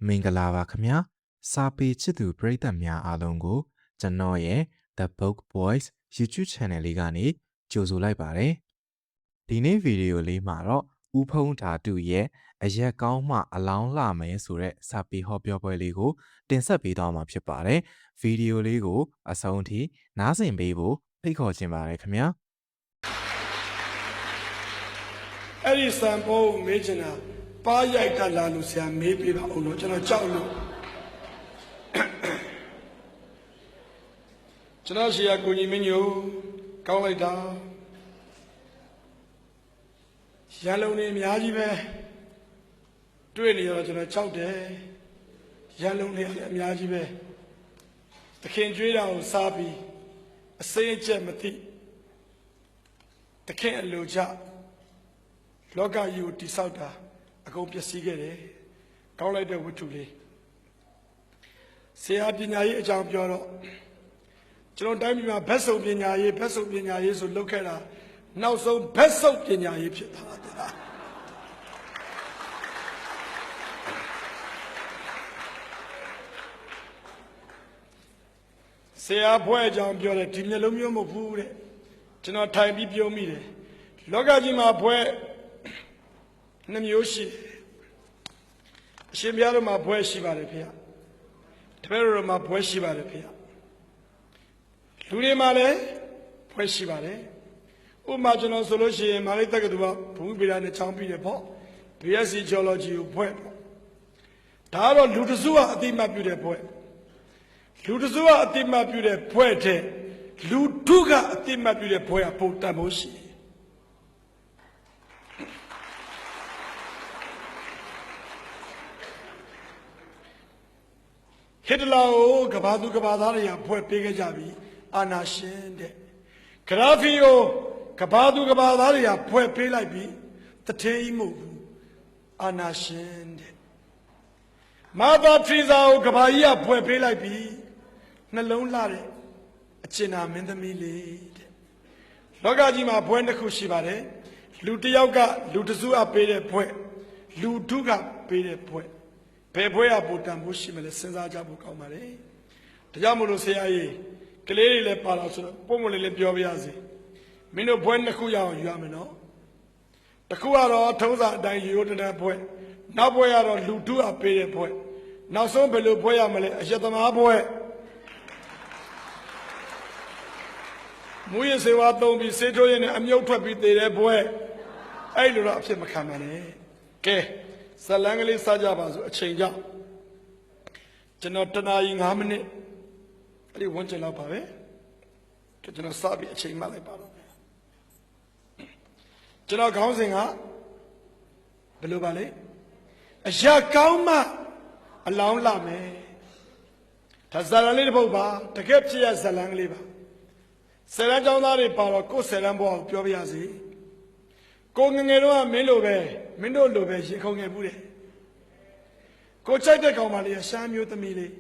မင်္ဂလာပါခင်ဗျာစာပေချစ်သူပရိသတ်များအားလုံးကိုကျွန်တော်ရဲ့ The Book Boys YouTube Channel လေးကနေကြိုဆိုလိုက်ပါတယ်ဒီနေ့ဗီဒီယိုလေးမှာတော့ဦးဖုံးဓာတုရဲ့အရက်ကောင်းမှအလောင်းလှမယ်ဆိုတဲ့စာပေဟောပြောပွဲလေးကိုတင်ဆက်ပေးသွားမှာဖြစ်ပါတယ်ဗီဒီယိုလေးကိုအဆုံးထိနားဆင်ပေးဖို့ဖိတ်ခေါ်ချင်ပါတယ်ခင်ဗျာအဲ့ဒီစံပုံးမေးချင်တာပါရိုက်တလာလို့ဆရာမေးပြပါအောင်လို့ကျွန်တော်ကြောက်လို့ကျွန်တော်ဆရာကိုကြီးမင်းညိုကောင်းလိုက်တာရန်လုံးနေအများကြီးပဲတွေ့နေတော့ကျွန်တော်ကြောက်တယ်ရန်လုံးနေလည်းအများကြီးပဲသခင်ကြွေးတာကိုစားပြီးအစိမ့်အကျက်မသိသခင်အလိုချလောကကြီးကိုတိဆောက်တာအကုန်ပျက်စီးခဲ့တယ်ကောင်းလိုက်တဲ့ဝတ္ထုလေးဆရာပညာရေးအကြောင်းပြောတော့ကျွန်တော်တိုင်းပြည်မှာဘက်စုံပညာရေးဆိုလုပ်ခဲ့တာနောက်ဆုံးဘက်စုံပညာရေးဖြစ်သွားတာဆရာဖွဲ့အကြောင်းပြောတယ်ဒီမျိုးလုံးမျိုးမဟုတ်ဘူးတဲ့ကျွန်တော်ထိုင်ပြီးပြောမိတယ်လောကကြီးမှာဖွဲ့နှမျိုးရှိတယ်အရှင်ဘုရားတို့မှာဘွဲရှိပါတယ်ဖေ။တပည့်တော်မှာဘွဲရှိပါတယ်ဖေ။လူတွေမှာလည်းဘွဲရှိပါတယ်။ဥပမာကျွန်တော်ဆိုလို့ရှိရင်မာလိတက္ကသိုလ်ကဘုံဗေဒနဲ့ချောင်းပြီးတယ်ပေါ့။ BSc Geology ကိုဘွဲပေါ့။ဒါကတော့လူတစုကအတိမတ်ပြုတဲ့ဘွဲ။လူတစုကအတိမတ်ပြုတဲ့ဘွဲတဲ့လူထုကအတိမတ်ပြုတဲ့ဘွဲကပုံတန်ဖို့ရှိတယ်ဟစ်တလာကိုကဘာသူကဘာသားတွေကဖွဲ့ပေးခဲ့ကြပြီအာနာရှင်တဲ့ဂရာဖီကိုကဘာသူကဘာသားတွေကဖွဲ့ပေးလိုက်ပြီတထေးကြီးမဟုတ်ဘူးအာနာရှင်တဲ့မာသာထရီဇာကိုကဘာကြီးကဖွဲ့ပေးလိုက်ပြီနှလုံးလှတဲ့အကျဉ်းနာမင်းသမီးလေးတဲ့လောကကြီးမှာဘွဲနှစ်ခုရှိပါတယ်လူတစ်ယောက်ကလူတစုအပေးတဲ့ဘွဲလူထုကပေးတဲ့ဘွဲဘယ်ဘွဲရပူတန်ဖို့ရှိမလဲစဉ်းစားကြဖို့ကောင်းပါလေဒါကြောင့်မို့လို့ဆရာကြီးကလေးတွေလည်းပါတော့ဆိုတော့ပုံမလေးလည်းပြောပြရစီမင်းတို့ဘွဲနှစ်ခုရအောင်ယူရမယ်နော်တစ်ခုကတော့ထုံးစံအတိုင်းရိုးတန်းဘွဲနောက်ဘွဲကတော့လူထုအပေးတဲ့ဘွဲနောက်ဆုံးဘယ်လိုဘွဲရမလဲအယက်သမားဘွဲမူရစေဝါသုံးပြီးစေထိုးရင်အမြုပ်ထွက်ပြီးတည်တဲ့ဘွဲအဲ့လိုတော့အဖြစ်မခံပါနဲ့ကဲဇလန်းကလေးစားကြပါစို့အချိန်ကြောင့်ကျွန်တော်တနာရီ9မိနစ်အဲ့ဒီဝန်းကျင်လောက်ပါပဲကျွန်တော်စားပြီးအချိန်မှတ်လိုက်ပါတော့ကျွန်တော်ခေါင်းစဉ်ကဘယ်လိုပါလဲအရာကောင်းမှအလောင်းလာမယ်ဒါဇလန်းလေးတစ်ပုဒ်ပါတကယ်ဖြစ်ရဇလန်းကလေးပါဆယ်တန်းကျောင်းသားတွေပါတော့ကိုယ်ဆယ်တန်းဘဝကိုပြောပြရစီကိုငငယ်တော့မင်းတို့လိုပဲရေခုံငယ်ဘူးတဲ့ကိုချိုက်တဲ့ကောင်မလေးရှမ်းမျိုးသမီးလေး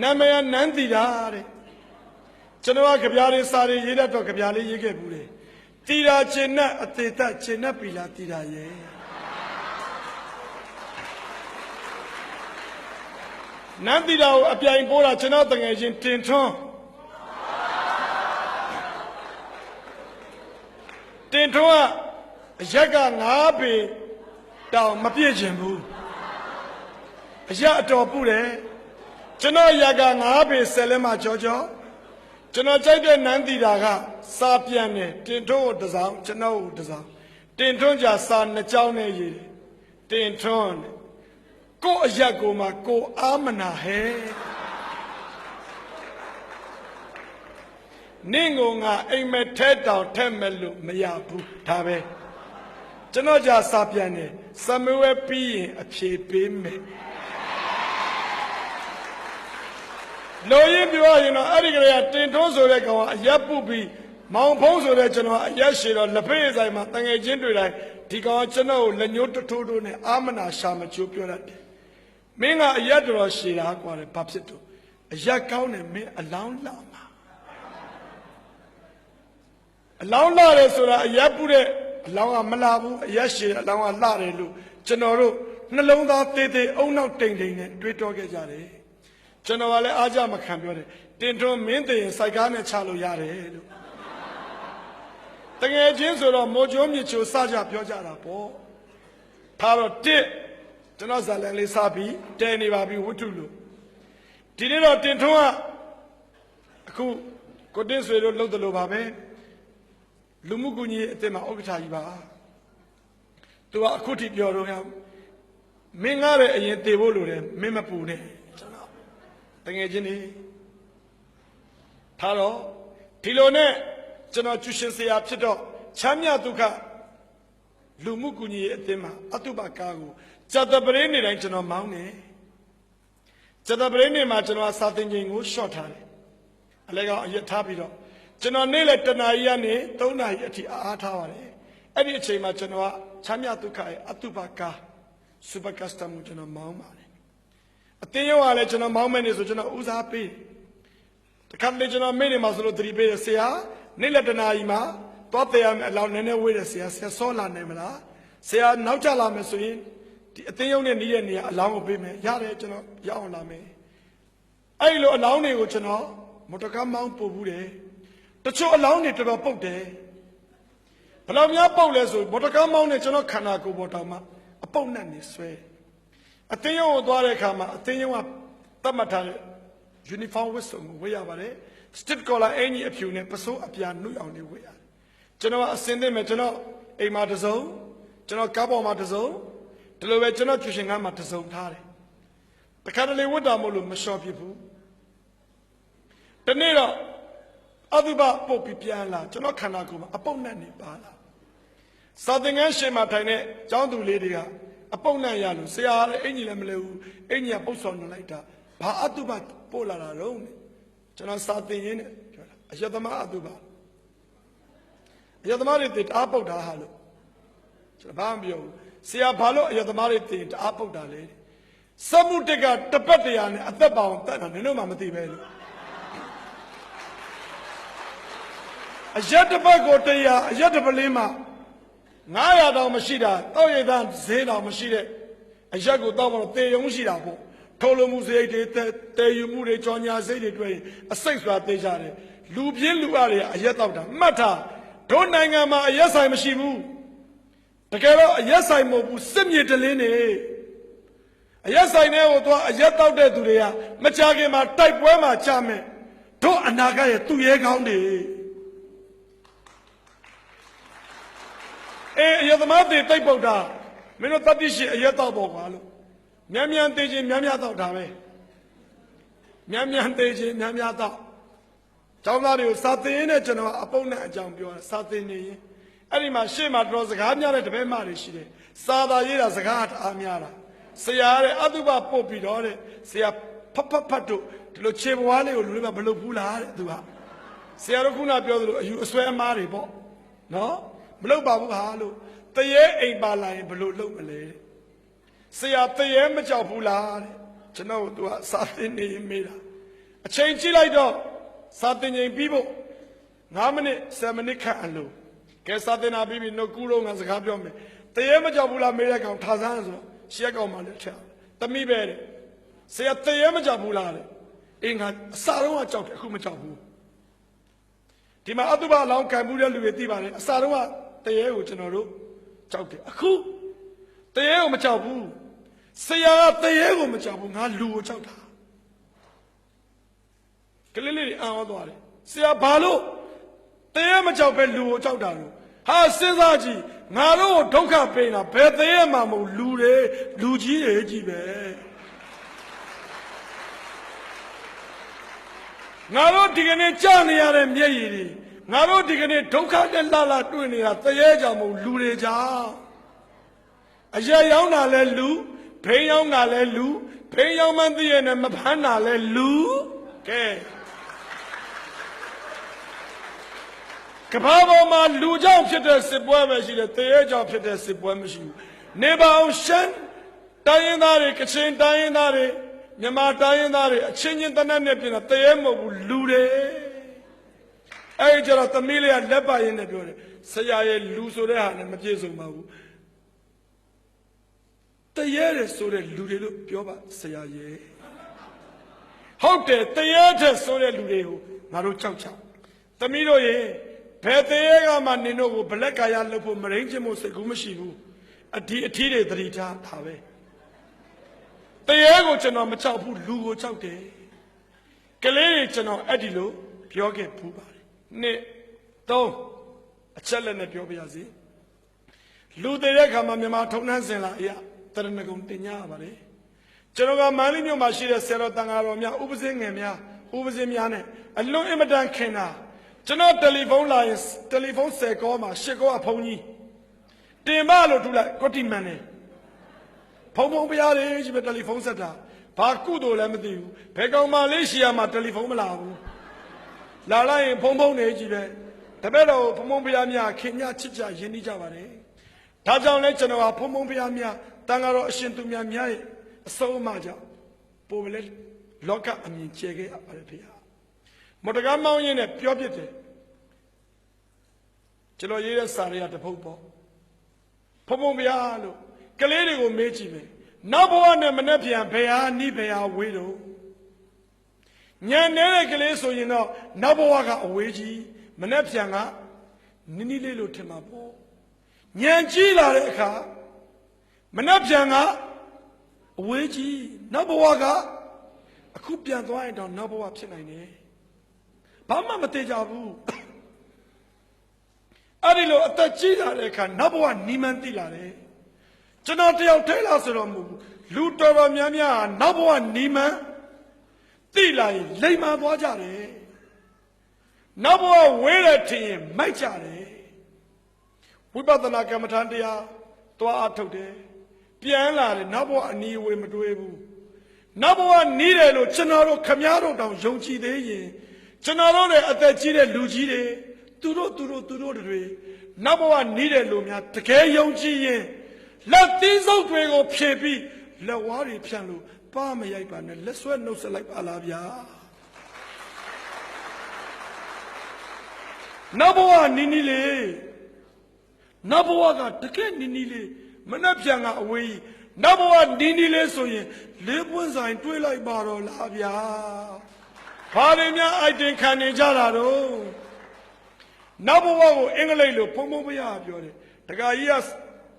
နာမည်နန်းတီတာတဲ့ကျွန်တော်ကကြပြားလေးစာရေးရေးတတ်တော့ကြပြားလေးရေးခဲ့ဘူးလေတီတာကျင်နဲ့အသေးသက်ကျင်နဲ့ပီလာတီတာရဲ့နန်းတီတာကိုအပြိုင်ပိုးတာကျွန်တော်တငယ်ချင်းတင်ထွန်းတင်ထွန်းကအရက်က9ပေတောင်မပြည့်ချင်ဘူးအရက်အတော်ပူတယ်ကျွန်တော်ရက်က9ပေ10လဲမှကြောကျွန်တော်ကြိုက်တဲ့နန်းတီတာကစာပြန်တယ်တင်ထွန်းကိုတစ်စောင်းကျွန်တော်ကိုတစ်စောင်းတင်ထွန်းကြစာ2ကြောင်းနဲ့ရေးတယ်တင်ထွန်းကိုအရက်ကိုမှကိုအာမနာဟဲနင့်ကိုငါအိမ်မက်ထဲတောင်ထက်မဲ့လို့မရဘူးဒါပဲကျွန်တော်ကြာစာပြန်တယ်စမွေးပြီးရင်အဖြေပေးမယ်လိုရင်းပြောရင်တော့အဲ့ဒီကလေးကတင်ထွန်းဆိုတဲ့ကောင်ကအရက်ပုပြီးမောင်ဖုံးဆိုတဲ့ကျွန်တော်အရက်ရှည်တော့လက်ဖေးဆိုင်မှာတငယ်ချင်းတွေ့တိုင်းဒီကောင်ကကျွန်တော်ကိုလက်ညှိုးတထိုးထိုးနဲ့အာမနာရှာမချိုးပြောတတ်တယ်မင်းကအရက်တော်ရှည်တာကွာတယ်ဘာဖြစ်တော့အရက်ကောင်းတယ်မင်းအလောင်းလာမှာအလောင်းလာတယ်ဆိုတာအရက်ပုတဲ့ လောင်းကမလာဘူးအရက်ရှည်အလောင်းကလှတယ်လို့ကျွန်တော်တို့နှလုံးသားသေးသေးအုံနောက်တိမ်တိမ်နဲ့တွေးတောခဲ့ကြတယ်ကျွန်တော်ကလည်းအားကြမခံပြောတယ်တင်ထွန်းမင်းတင်စိုက်ကားနဲ့ချလို့ရတယ်လို့တကယ်ချင်းဆိုတော့မော်ကျိုးမြချိုစကြပြောကြတာပေါ့ထားတော့တစ်ကျွန်တော်ဇာလန်လေးစပြီးတဲနေပါပြီဝတ္ထုလို့ဒီနေ့တော့တင်ထွန်းကအခုကိုတင်းဆွေတို့လှုပ်တယ်လို့ပါပဲလူမှုကူညီအသင်းမှာဥက္ကဋ္ဌကြီးပါသူကအခုထိပြောတော့မင်းကားတဲ့အရင်တည်ဖို့လိုတယ်မင်းမပူနဲ့ကျွန်တော်တကယ်ချင်းနေထားတော့ဒီလိုနဲ့ကျွန်တော်ကျူရှင်ဆရာဖြစ်တော့ချမ်းမြဒုက္ခလူမှုကူညီအသင်းမှာအတုပကားကိုဇာတပရင်းနေတိုင်းကျွန်တော်မောင်းနေဇာတပရင်းနေမှာကျွန်တော်စာသင်ချိန်ကိုရှော့ထားတယ်အလဲကောင်အရက်ထားပြီးတော့ကျွန်တော်နေ့လေတနာရီကနေ3နာရီအထိအားထားပါတယ်အဲ့ဒီအချိန်မှာကျွန်တော်ကချမ်းမြဒုက္ခရဲ့အတုပကားစူပါကစတမ်ကိုကျွန်တော်မောင်းပါတယ်အတင်းရောကလည်းကျွန်တော်မောင်းမယ်နေဆိုကျွန်တော်ဦးစားပေးတခါလေကျွန်တော်မိနေမှာဆိုလို့သတိပေးတယ်ဆရာနေ့လက်တနာကြီးမှာသွားတယ်ရမယ်အလောင်းနည်းနည်းဝေးတယ်ဆရာစောလာနိုင်မလားဆရာနောက်ကျလာမယ်ဆိုရင်ဒီအတင်းရုံနဲ့နီးတဲ့နေရာအလောင်းကိုပေးမယ်ရတယ်ကျွန်တော်ရအောင်လာမယ်အဲ့လိုအလောင်းတွေကိုကျွန်တော်မော်တော်ကားမောင်းပို့ဘူးတယ်တချို့အလောင်းတွေတော်တော်ပုတ်တယ်ဘယ်လိုများပုတ်လဲဆိုမော်တော်ကားမောင်းနဲ့ကျွန်တော်ခန္ဓာကိုယ်ပေါ်တောင်မှအပုတ်နဲ့နေဆွဲအတင်းရုံကိုသွားတဲ့အခါမှာအတင်းရုံကတတ်မှတ်ထားတဲ့ uniform ဝတ်စုံကိုဝတ်ရပါတယ် stick collar အင်ကြီးအဖြူနဲ့ပစိုးအပြာနှုတ်အောင်နေဝတ်ရတယ်ကျွန်တော်အစင်းသိမယ်ကျွန်တော်အိမ်မှာတစ်စုံကျွန်တော်ကားပေါ်မှာတစ်စုံဒီလိုပဲကျွန်တော်ကျူရှင်ကမှာတစ်စုံထားတယ်တခါတလေဝတ်တာမဟုတ်လို့မလျှော်ဖြစ်ဘူးတနေ့တော့အတုပပုတ်ပြီးပြန်လာကျွန်တော်ခန္ဓာကိုယ်မှာအပုတ်နဲ့နေပါလာစာသင်ခန်းရှင်မှာထိုင်တဲ့ကျောင်းသူလေးတွေကအပုတ်နဲ့ရလို့ဆရာလည်းအင်ကြီးလည်းမလဲဘူးအင်ကြီးကပုတ်ဆောင်နေလိုက်တာဘာအတုပပို့လာတာတော့ကျွန်တော်စာသင်ရင်းနဲ့ပြောတာအယတမအတုပအယတမတွေတအားပုတ်တာဟာလို့ကျွန်တော်ဘာမှမပြောဘူးဆရာဘာလို့အယတမတွေတအားပုတ်တာလဲစမှုတက်ကတပတ်တရာနဲ့အသက်ပါအောင်တတ်တာနင်တို့မှမသိပဲလို့အယတပတ်ကိုတရားအယတပလင်းမှာ900တောင်မရှိတာတောက်ရည်သားဈေးတောင်မရှိတဲ့အရက်ကိုတောက်မလို့တေယုံရှိတာပေါ့ထိုလိုမှုစရိတ်တွေတေယူမှုတွေကြော်ညာစိတ်တွေတွေ့အစိတ်စွာသိကြတယ်လူပြင်းလူအားတွေအရက်တောက်တာမှတ်ထားတို့နိုင်ငံမှာအရက်ဆိုင်မရှိဘူးတကယ်တော့အရက်ဆိုင်မဟုတ်ဘူးစစ်မြေတလင်းနေအရက်ဆိုင်တွေကိုသွားအရက်တောက်တဲ့သူတွေကမကြခင်မှာတိုက်ပွဲမှာကြာမယ်တို့အနာဂတ်ရဲ့သူရဲကောင်းတွေအယသမားတွေတိတ်ပုတ်တာမင်းတို့တတိရှိအယတောက်ပေါ့ကွာလို့မြန်မြန်သေးချင်းမြန်မြန်တောက်တာပဲမြန်မြန်သေးချင်းမြန်မြန်တောက်ကျောင်းသားတွေကိုစာသင်ရင်းနဲ့ကျွန်တော်အပုပ်နဲ့အကြောင်းပြောတာစာသင်နေရင်အဲ့ဒီမှာရှေ့မှာတော်စကားများတဲ့တပည့်မတွေရှိတယ်စာသာရေးတာစကားတအားများတာဆရာတဲ့အတုပပုတ်ပြီးတော့တဲ့ဆရာဖတ်တို့ဒီလိုခြေပွားလေးကိုလူတွေကမလုပ်ဘူးလားတဲ့သူကဆရာတို့ခုနပြောသလိုအယူအဆွဲအမားတွေပေါ့နော်မလုပ်ပါဘူးဟာလို့တရေအိမ်ပါလာရင်ဘလို့လုပ်မလဲဆရာတရေမကြောက်ဘူးလားတဲ့ကျွန်တော်သူကစာသင်နေမေးတာအချိန်ကြည့်လိုက်တော့စာသင်ချိန်ပြီးဖို့9မိနစ်7မိနစ်ခန့်အလိုကဲစာသင်တာပြီးပြီနှုတ်ကူးတော့ငါစကားပြောမယ်တရေမကြောက်ဘူးလားမေးတဲ့ကောင်ထားစမ်းဆိုတော့ရှက်ကောင်မှလည်းထက်သမီးပဲတဲ့ဆရာတရေမကြောက်ဘူးလားတဲ့အင်းကအစာတော့ကကြောက်တယ်အခုမကြောက်ဘူးဒီမှာအတုပအလောင်းခံမှုတဲ့လူတွေသိပါတယ်အစာတော့ကတရေကိုကျွန်တော်တို့ကြောက်တယ်အခုတရေကိုမကြောက်ဘူးဆရာကတရေကိုမကြောက်ဘူးငါလူကိုကြောက်တာကလေးလေးအံ့ဩသွားတယ်ဆရာဘာလို့တရေမကြောက်ပဲလူကိုကြောက်တာလို့ဟာစဉ်းစားကြည့်ငါတို့ဒုက္ခပေးတာဘယ်တရေမှမဟုတ်လူတွေလူကြီးတွေကြီးပဲငါတို့ဒီကနေ့ကြာနေရတဲ့မျက်ရည်တွေငါတို့ဒီကနေ့ဒုက္ခနဲ့လာတွေ့နေတာတရေကြောင့်မဟုတ်လူတွေကြောင့်အရက်ရောင်းတာလဲလူဘိန်းရောင်းတာလဲလူဘိန်းရောင်းမှသိရနဲ့မဖမ်းတာလဲလူကဲကဘာပေါ်မှာလူကြောင့်ဖြစ်တဲ့စစ်ပွဲပဲရှိတယ်တရေကြောင့်ဖြစ်တဲ့စစ်ပွဲမရှိဘူးနေပါအောင်ရှမ်းတိုင်းရင်းသားတွေကချင်တိုင်းရင်းသားတွေမြန်မာတိုင်းရင်းသားတွေအချင်းချင်းတနက်နဲ့ပြင်တာတရေမဟုတ်ဘူးလူတွေအဲ့ကျတော့သမီးလေးကလက်ပါရင်းနဲ့ပြောတယ် ဆရာရဲ့လူဆိုတဲ့ဟာနဲ့မပြေစုံပါဘူးတရေတဲ့ဆိုတဲ့လူတွေလို့ပြောပါဆရာရဲ့ဟုတ်တယ်တရေတဲ့ဆိုတဲ့လူတွေကိုငါတို့ကြောက်ချသမီးတို့ရေဘယ်တရေကမှနင်တို့ကိုဘလက်ကာယလုပ်ဖို့မရင်းချင်ဖို့စိတ်ကူးမရှိဘူးအထီးတွေသတိထားတာပဲတရေကိုကျွန်တော်မကြောက်ဘူးလူကိုကြောက်တယ်ကလေးတွေကျွန်တော်အဲ့ဒီလိုပြောခဲ့ဖူးပါတယ်နှစ်သုံးအချက်လက်နဲ့ပြောပြရစီလူတွေတဲ့ခါမှာမြန်မာထုံနှန်းစင်လာအရာတရဏဂုံတင်ညာပါလေကျွန်တော်ကမန္တလေးမြို့မှာရှိတဲ့ဆရာတော်တန်ဃာတော်များဥပဇင်းငယ်များဥပဇင်းများနဲ့အလွန်အင်မတန်ခင်တာကျွန်တော်တယ်လီဖုန်းလာရင်တယ်လီဖုန်း10ကောမှာ10ကောအဖုန်းကြီးတင်မလို့ထူလိုက်ကွတီမန်နေဖုန်းဖုန်းပြရတယ်ကြီးပဲတယ်လီဖုန်းဆက်တာဘာကုသိုလ်လည်းမသိဘူးဘယ်ကောင်မှလေးရှိရမှာတယ်လီဖုန်းမလာဘူးလာလိုက်ရင်ဖုန်းဖုန်းနေကြီးပဲတပည့်တော်ဖုန်းဖုန်းပြများခင်များချစ်ကြရင်းနှီးကြပါတယ်ဒါကြောင့်လဲကျွန်တော်ကဖုန်းဖုန်းပြများတန်ဃာတော်အရှင်သူများရဲ့အဆုံးအမကြောင့်ပိုပဲလောကအမြင်ကျဲခဲ့ရပါတယ်ဖေဟာမော်တကားမောင်းရင်းနဲ့ပြောပြတယ်ကျွန်တော်ရေးတဲ့စာတွေကတပုတ်ပေါ့ဖုံဖုံပြားလို့ကလေးတွေကိုမေးကြည့်မယ်နောက်ဘဝနဲ့မနဲ့ပြန်ဘယ်ဟာနိဘယ်ဟာဝေးတော့ညံနေတဲ့ကလေးဆိုရင်တော့နောက်ဘဝကအဝေးကြီးမနဲ့ပြန်ကနင်းနီးလေးလို့ထင်မှာပေါ့ညံကြီးလာတဲ့အခါမနဲ့ပြန်ကအဝေးကြီးနောက်ဘဝကအခုပြန်သွားရင်တော့နောက်ဘဝဖြစ်နိုင်တယ်ဘာမှမတည်ကြဘူးအဲ့ဒီလိုအသက်ကြီးလာတဲ့အခါနောက်ဘဝနီးမှန်းသိလာတယ်ကျွန်တော်တယောက်ထဲလားဆိုတော့မဟုတ်ဘူးလူတော်တော်များများဟာနောက်ဘဝနီးမှန်းသိလာရင်လိမ်မာသွားကြတယ်နောက်ဘဝဝေးတဲ့ထင်ရင်မိုက်ကြတယ်ဝိပဿနာကမ္မဋ္ဌာန်းတရားသွားအထုတ်တယ်ပြန်လာတယ်နောက်ဘဝအနီးဝေးမတွေးဘူးနောက်ဘဝနီးတယ်လို့ကျွန်တော်တို့ခမည်းတော်တောင်ယုံကြည်သေးရင်ကျွန်တော်တို့ရဲ့အသက်ကြီးတဲ့လူကြီးတွေသူတို့တွေနောက်ဘဝနီးတယ်လို့များတကယ်ယုံကြည်ရင်လက်သီးစုပ်တွေကိုဖြည့်ပြီးလက်ဝါးတွေဖြန့်လို့ပါမရိုက်ပါနဲ့လက်ဆွဲနှုတ်ဆက်လိုက်ပါလားဗျာနောက်ဘဝနီးလေးနောက်ဘဝကတကယ်နီးလေးမနှက်ပြန်ကအဝေးကြီးနောက်ဘဝနီးလေးဆိုရင်လေးပွင့်ဆိုင်တွေးလိုက်ပါတော့လားဗျာဘာတွေများအိုက်တင်ခံနေကြတာတော့နောက်ဘဝကိုအင်္ဂလိပ်လိုဖုံဖုံပြရပြောတယ်တခါကြီးက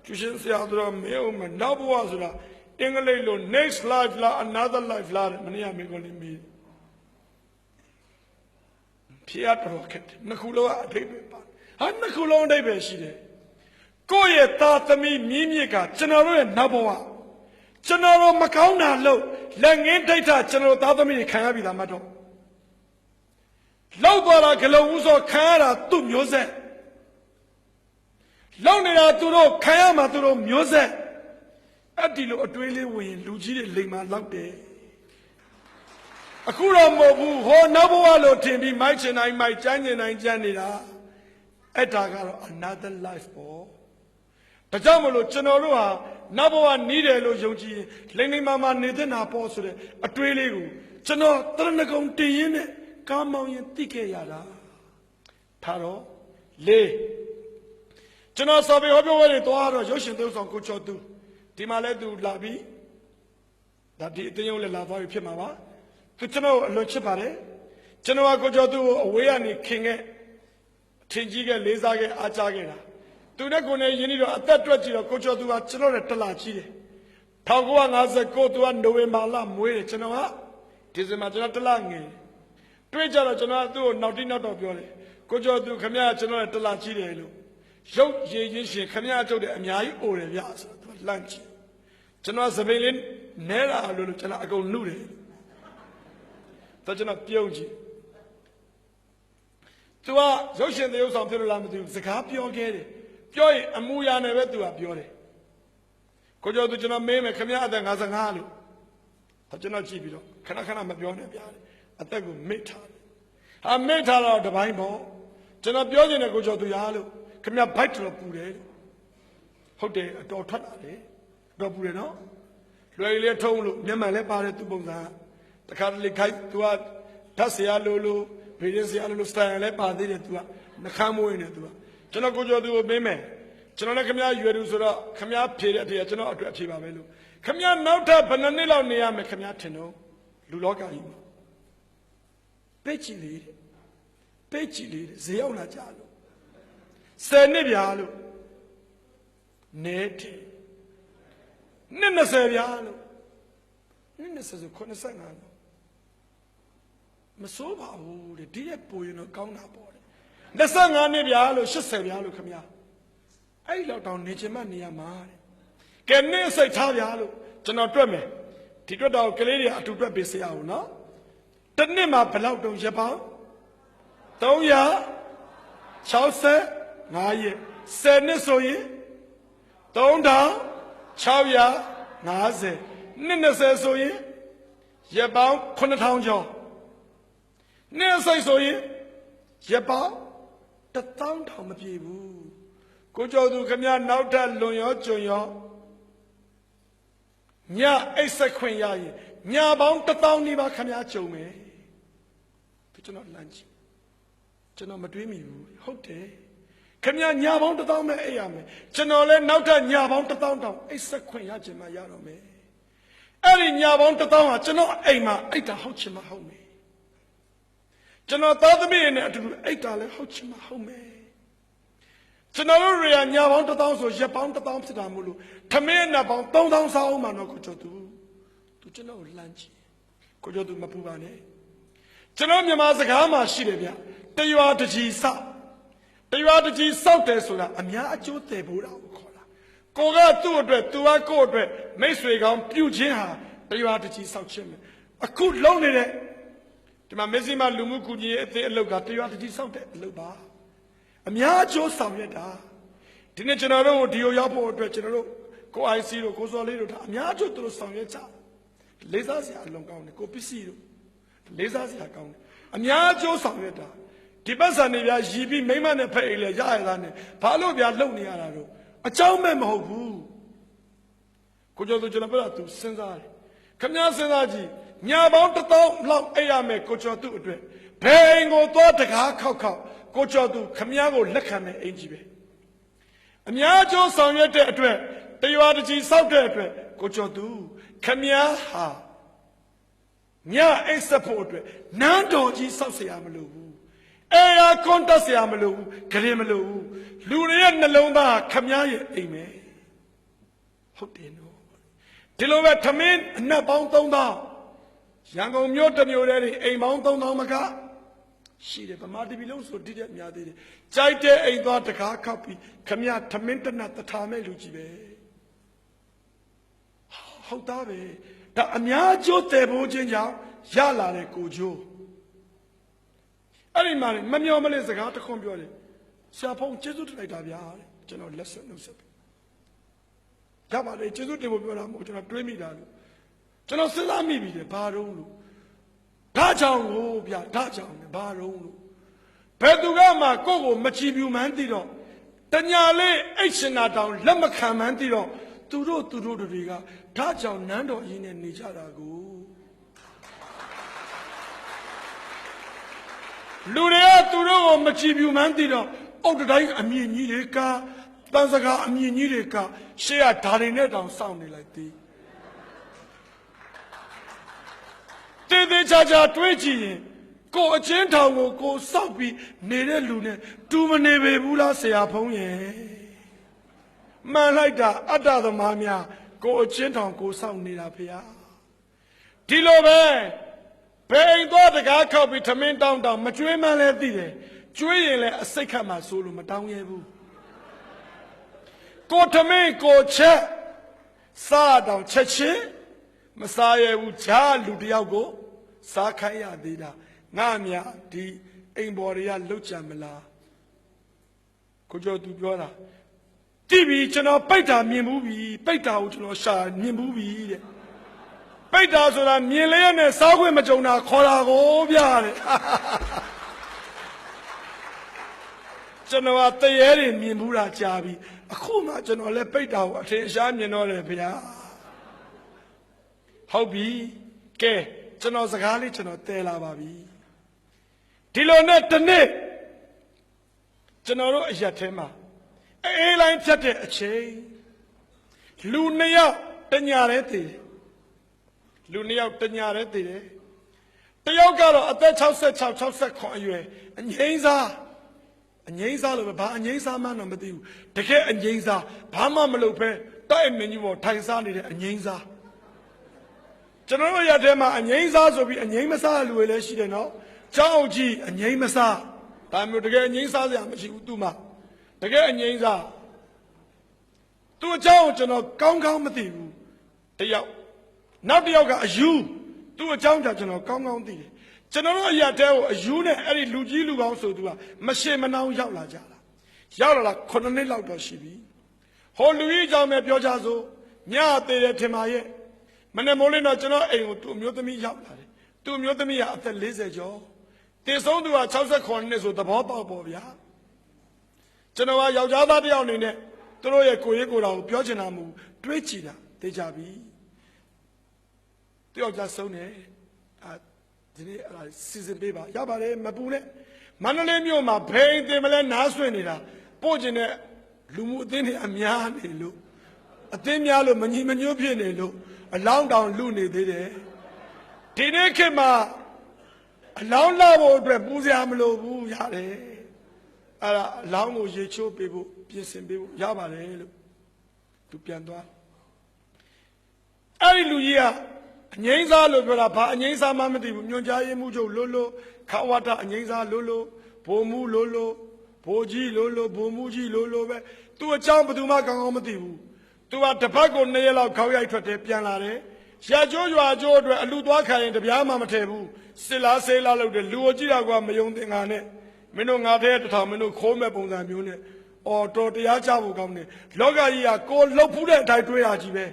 ကျူရှင်ဆရာတို့မဲအောင်မနောက်ဘဝဆိုတာအင်္ဂလိပ်လို next life လား another life လားမနေ့ကမေကိုလေးမေးဖြေရတော့ခက်တယ်နှစ်ခုလုံးအထိပ္ပယ်ပါဟာနှစ်ခုလုံးအထိပ္ပယ်ရှိတယ်ကိုယ့်ရဲ့သားသမီးမြင်းမြစ်ကကျွန်တော်တို့ရဲ့နောက်ဘဝကျွန်တော်တို့မကောင်းတာလို့လက်ငင်းဒိဋ္ဌကျွန်တော်သားသမီးတွေခံရပြီလားမတော့လောက်သွားတာဂလုံဦးစောခံရတာသူ့မျိုးဆက်လောက်နေတာသူတို့ခံရမှာသူတို့မျိုးဆက်အဲ့ဒီလိုအတွေးလေးဝင်လူကြီးတွေလိမ်မာလောက်တယ်အခုတော့မဟုတ်ဘူးဟောနောက်ဘဝလို့ထင်ပြီးမိုက်ချင်တိုင်းမိုက်ကြမ်းချင်တိုင်းကြမ်းနေတာအဲ့ဒါကတော့ another life ပေါ့ဒါကြောင့်မလို့ကျွန်တော်တို့ဟာနောက်ဘဝနီးတယ်လို့ယုံကြည်ရင်လိမ့်လိမ့်မာမာနေတဲ့နာပေါ့ဆိုတဲ့အတွေးလေးကိုကျွန်တော်တရဏဂုံတင်ရင်းနဲ့ကားမောင်ရင်သိခဲ့ရတာထားတော့လေကျွန်တော်စာပေဟောပြောပွဲတွေသွားတော့ရုပ်ရှင်သရုပ်ဆောင်ကိုချောသူဒီမှာလဲသူလာပြီးဒါဒီအတင်းရုံးလဲလာသွားပြီဖြစ်မှာပါသူကျွန်တော်အလွန်ချစ်ပါတယ်ကျွန်တော်ကကိုချောသူကိုအဝေးကနေခင်ခဲ့ထင်ကြီးခဲ့လေးစားခဲ့အားကြခဲ့တာသူနဲ့ကိုယ်နဲ့ယင်းပြီးတော့အသက်တွက်ကြည့်တော့ကိုချောသူကကျွန်တော်နဲ့တလာကြီးတယ်1959သူကနိုဝင်ဘာလမွေးတယ်ကျွန်တော်ကဒီဇင်ဘာကျွန်တော်တလငယ်တွေ့ကြတော့ကျွန်တော်သူ့ကိုနောက်တိနောက်တော့ပြောတယ်ကိုကျော်သူခမရကျွန်တော်နဲ့တလာကြီးတယ်လို့ရုပ်ရည်ချင်းရှင်ခမရကျုပ်တဲ့အများကြီးအိုတယ်ဗျဆိုတော့လန့်ချင်ကျွန်တော်စပိန်လေးနဲတာလို့ကျွန်တော်အကုန်နှုတ်တယ်တော့ကျွန်တော်ပြုံးကြည့်သူကရုပ်ရှင်သရုပ်ဆောင်ဖြစ်လို့လားမသိဘူးစကားပြောခဲ့တယ်ပြောရင်အမူအရာနဲ့ပဲသူကပြောတယ်ကိုကျော်သူကျွန်တော်မေးမယ်ခမရအသက်55လို့တော့ကျွန်တော်ကြည့်ပြီးတော့ခဏခဏမပြောနဲ့ဗျာအသက်ကိုမိတ်ထားတယ်ဟာမိတ်ထားတော့တပိုင်းပေါ့ကျွန်တော်ပြောချင်တယ်ကိုကျော်သူရားလို့ခင်ဗျဘိုက်တော်ပူတယ်ဟုတ်တယ်အတော်ထွက်လာတယ်တော့ပူတယ်နော်လွယ်လေးထုံးလို့မျက်မှန်လည်းပါတယ်သူပုံစံတခါတလေခိုက်သူကဓာတ်ဆရာလို့ဗေဒဆရာလို့စတိုင်လည်းပါသေးတယ်သူကနှခမ်းမွေးနေသူက ကျွန်တော်ကိုကျော်သူကိုမင်းမယ်ကျွန်တော်လည်းခမရွယ်သူဆိုတော့ခမဖြေတဲ့အထည်ကျွန်တော်အတွက်အဖြေပါပဲလို့ခမနောက်ထပ်ဘယ်နှစ်နှစ်လောက်နေရမယ်ခမထင်တော့လူလောကကြီးမှာပိတ်ကြည့်လေပိတ်ကြည့်လေဈေးရောက်လာကြလို့10နှစ်ဗျာလို့နေတယ်နှစ်20ဗျာလို့နှစ်20ဆို85လို့မစိုးပါဘူးတဲ့ဒီရဲ့ပိုရင်တော့ကောင်းတာပေါ့တဲ့25နှစ်ဗျာလို့80ဗျာလို့ခမအဲ့လောက်တောင်နေချင်မှနေရမှာတဲ့ကဲနေ့စိတ်ထားဗျာလို့ကျွန်တော်တွက်မယ်ဒီတွက်တော့ကလေးတွေအတူတွက်ပေးစရာအောင်နော်တစ်နှစ်မှာဘယ်လောက်တုံးရပောင်း365ရက်10နှစ်ဆိုရင်3650နှစ်20ဆိုရင်ရပောင်း9000ကျော်နှစ်စိတ်ဆိုရင်ရပောင်း1000တောင်မပြေဘူးကိုကျော်သူခမနောက်ထပ်လွန်ရောကျွံရောညအိတ်ဆက်ခွင့်ရရင်ညပေါင်း1000နီးပါးခမကြုံမယ်ဒီကျွန်တော်လမ်းကြည့်ကျွန်တော်မတွေးမိဘူးဟုတ်တယ်ခမညပေါင်း1000ပဲအိတ်ရမယ်ကျွန်တော်လည်းနောက်ထပ်ညပေါင်း1000တောင်အိတ်ဆက်ခွင့်ရချင်မှရတော့မယ်အဲ့ဒီညပေါင်း1000ဟာကျွန်တော်အိမ်မှာအိတ်တာဟုတ်ချင်မှဟုတ်မယ်ကျွန်တော်သားသမီးနဲ့အတူတူအိတ်တာလည်းဟုတ်ချင်မှဟုတ်မယ်ကျွန်တော်တို့ရညာပေါင်း1000ဆိုရက်ပေါင်း1000ဖြစ်တာမို့လို့ထမင်းနဲ့ပေါင်း3000စားအောင်မှတော့ကိုကျော်သူကျွန်တော်လှမ်းကြည့်ကိုကျော်သူမပူပါနဲ့ကျွန်တော်မြန်မာစကားမှာရှိတယ်ဗျတရွာတကြီးစောက်တရွာတကြီးစောက်တယ်ဆိုတာအများအကျိုးတယ်ဖို့တာကိုခေါ်တာကိုကသူ့အတွက်သူကကိုယ့်အတွက်မိတ်ဆွေကောင်းပြုခြင်းဟာတရွာတကြီးစောက်ခြင်းပဲအခုလုံးနေတဲ့ဒီမှာမက်ဆီမလူမှုကူညီရေးအသင်းအလုပ်ကတရွာတကြီးစောက်တဲ့အလုပ်ပါအများအကျိုးဆောင်ရွက်တာဒီနေ့ကျွန်တော်တို့ဒီကိုရောက်ဖို့အတွက်ကျွန်တော်တို့ကို IC တို့ကိုစော်လေးတို့ဒါအများအကျိုးသူတို့ဆောင်ရွက်ကြလေးစားစရာအလွန်ကောင်းတယ်ကိုပစ္စည်းတို့လေးစားစရာကောင်းတယ်အများအကျိုးဆောင်ရွက်တာဒီပတ်စံတွေပြရည်ပြီးမိမနဲ့ဖက်အိမ်လေရရတာနဲ့ဘာလို့ပြလုံနေရတာတို့အကြောင်းမဲ့မဟုတ်ဘူးကိုကျော်သူကျွန်တော်ပြောတာသူစဉ်းစားတယ်ခမစဉ်းစားကြည့်ညာပေါင်း1000လောက်အိပ်ရမယ်ကိုကျော်သူအတွက်ဘယ်အိမ်ကိုသွားတကားခောက်ကိုကျော်သူခမည်းကိုလက်ခံမယ်အင်ကြီးပဲအများကျိုးဆောင်ရွက်တဲ့အတွက်တရွာတကြီးစောက်တဲ့အတွက်ကိုကျော်သူခမည်းဟာညအိတ်ဆက်ဖို့အတွက်နန်းတော်ကြီးစောက်เสียမလို့ဘူးအေယာကွန်တက်เสียမလို့ဘူးဂရင်မလို့ဘူးလူတွေရဲ့နှလုံးသားခမည်းရဲ့အိမ်ပဲဟုတ်တယ်နော်ဒီလိုပဲထမင်းအနက်ပေါင်း3000ရန်ကုန်မြို့တစ်မြို့တည်းအိမ်ပေါင်း3000မကရှိတယ်ဗမာတပီလုံးဆိုတိတဲ့များသေးတယ်ကြိုက်တဲ့အိမ်သွားတကားခောက်ပြီးခမရထမင်းတနတ်တထားမဲ့လူကြီးပဲဟုတ်သားပဲဒါအများကျိုးတယ်ဖို့ချင်းကြောင့်ရလာတဲ့ကိုကျိုးအဲ့ဒီမှာမမျောမလင့်စကားတခွန်းပြောတယ်ဆရာဖုန်းကျေးဇူးတင်လိုက်တာဗျာတဲ့ကျွန်တော်လက်ဆွဲနှုတ်ဆက်ရပါတယ်ကျေးဇူးတင်ဖို့ပြောတာမဟုတ်ကျွန်တော်တွေးမိတာလို့ကျွန်တော်စဉ်းစားမိပြီလေဘာတော့လို့ဒါကြောင့်ကိုဗျာဒါကြောင့်ဘာတော့လို့ဘယ်သူကမှကိုယ့်ကိုမချီပြူမှန်းသိတော့တညာလေးအိတ်ရှင်နာတောင်လက်မခံမှန်းသိတော့သူတို့တွေကဒါကြောင့်နန်းတော်ကြီးနဲ့နေကြတာကိုလူတွေကသူတို့ကိုမချီပြူမှန်းသိတော့အုတ်တိုင်းအမြင့်ကြီးတွေကတန်စကားအမြင့်ကြီးတွေကရှေ့ကဓာရီနဲ့တောင်စောင့်နေလိုက်သေးတေးသေးချာချာတွေးကြည့်ရင်ကိုအချင်းထောင်ကိုစောက်ပြီးနေတဲ့လူနဲ့တူမနေပေဘူးလားဆရာဖုံးရဲ့မှန်လိုက်တာအတ္တသမားများကိုအချင်းထောင်ကိုစောက်နေတာဖေဟာဒီလိုပဲဘယ်အိမ်သွားတကားခောက်ပြီးထမင်းတောင်းမကျွေးမှန်းလဲသိတယ်ကျွေးရင်လည်းအစိတ်ခတ်မှဆိုလို့မတောင်းရဲဘူးကိုထမင်းကိုချက်စားတောင်ချက်ချင်းမစားရဘူးဂျာလူတယောက်ကိုစားခိုင်းရသေးတာငါမြဒီအိမ်ပေါ်တွေကလှုပ်ကြမလားကိုကျော်သူပြောတာတိပြီကျွန်တော်ပိတ်တာမြင်ဘူးပြီပိတ်တာကိုကျွန်တော်ရှာမြင်ဘူးပြီတဲ့ပိတ်တာဆိုတာမြင်လဲနဲ့စားခွင့်မကြုံတာခေါ်တာကိုဗျာတဲ့ကျွန်တော်တရေတွေမြင်ဘူးတာကြာပြီအခုမှကျွန်တော်လည်းပိတ်တာကိုအထင်ရှားမြင်တော့တယ်ဗျာဟုတ်ပြီကဲကျွန်တော်စကားလေးကျွန်တော်တဲလာပါပြီဒီလိုနဲ့တနေ့ ကျွန်တော်တို့အရက်ထဲမှာအေးလိုင်းဖြတ်တဲ့အချိန်လူနှစ်ယောက်တညာတဲ့တည်တယ်လူနှစ်ယောက်တညာတဲ့တည်တယ်တယောက်ကတော့အသက်66 69အရွယ်အငိမ့်စားလို့ပဲဘာအငိမ့်စားမှန်းတော့မသိဘူးတကယ်အငိမ့်စားဘာမှမလုပ်ဘဲတိုက်မင်းကြီးပေါ်ထိုင်စားနေတဲ့အငိမ့်စားကျွန်တော်တို့ရက်ထဲမှာအငိမ့်စားဆိုပြီးအငိမ့်မစားလူတွေလည်းရှိတယ်နော်ကြောက်ကြီးအငိမ့်မစားဒါမျိုးတကယ်အငိမ့်စားစရာမရှိဘူးသူမှတကယ်အငိမ့်စားသူအကြောင်းကျွန်တော်ကောင်းကောင်းမသိဘူးတယောက်နောက်တယောက်ကအယူသူ့အကြောင်းကြောင့်ကျွန်တော်ကောင်းကောင်းသိတယ်ကျွန်တော်တို့အရက်တဲကိုအယူနဲ့အဲ့ဒီလူကြီးလူကောင်းဆိုသူကမရှေမနှောင်းရောက်လာကြတာရောက်လာ9နှစ်လောက်တော့ရှိပြီဟိုလူကြီးအကြောင်းပဲပြောကြစို့ညသေးတယ်ထင်ပါရဲ့မနေ့မိုးလင်းတော့ကျွန်တော်အိမ်ကိုသူ့မျိုးသမီးရောက်လာတယ်သူ့မျိုးသမီးကအသက်40ကျော်တည်ဆုံးသူက69နှစ်ဆိုသဘောပေါက်ပေါ့ဗျာကျွန်တော်ကယောက်ျားသားတစ်ယောက်အနေနဲ့သူတို့ရဲ့ကိုယ်ရေးကိုယ်တော်ကိုပြောချင်တာမဟုတ်တွေးကြည့်တာသိကြပြီတယောက်ကြဆုံးတယ်ဒီနေ့အဲ့ဒါစီစဉ်ပေးပါရပါတယ်မပူနဲ့မန္တလေးမြို့မှာဘိန်းတင်မလဲနားဆွင့်နေတာပို့ကျင်တဲ့လူမှုအသင်းတွေအများနေလို့အသင်းများလို့မညီမညွတ်ဖြစ်နေလို့အလောင်းတောင်လူနေသေးတယ်ဒီနေ့ခေတ်မှာအလောင်းလာဖို့အတွက်ပူစရာမလိုဘူးရတယ်အဲ့ဒါအလောင်းကိုရေချိုးပေးဖို့ပြင်ဆင်ပေးဖို့ရပါတယ်လို့သူပြန်သွားအဲ့ဒီလူကြီးကအငိမ့်စားလို့ပြောတာဘာအငိမ့်စားမှမသိဘူးညွန်ကြားရေးမှုချုပ်လို့ခဝတာအငိမ့်စားလို့ဘိုလ်မှုလို့ဘိုလ်ကြီးလို့ဘိုလ်မှုကြီးလို့ပဲသူအကြောင်းဘယ်သူမှကောင်းကောင်းမသိဘူးသူကတစ်ပတ်ကို2ရက်လောက်ခေါက်ရိုက်ထွက်တယ်ပြန်လာတယ်ရာကျိုးရွာကျိုးအတွက်အလူသွားခံရင်တပြားမှမထည့်ဘူးစစ်လားဆေးလားလို့တယ်လူကိုကြည့်တာကမယုံသင်္ကာနဲ့မင်းတို့ငါထဲတစ်ထောင်မင်းတို့ခိုးမဲ့ပုံစံမျိုးနဲ့အော်တော်တရားကြဖို့ကောင်းတယ်လောကကြီးကကိုလှုပ်ဖူးတဲ့အတိုင်းတွေးတာကြီးပဲ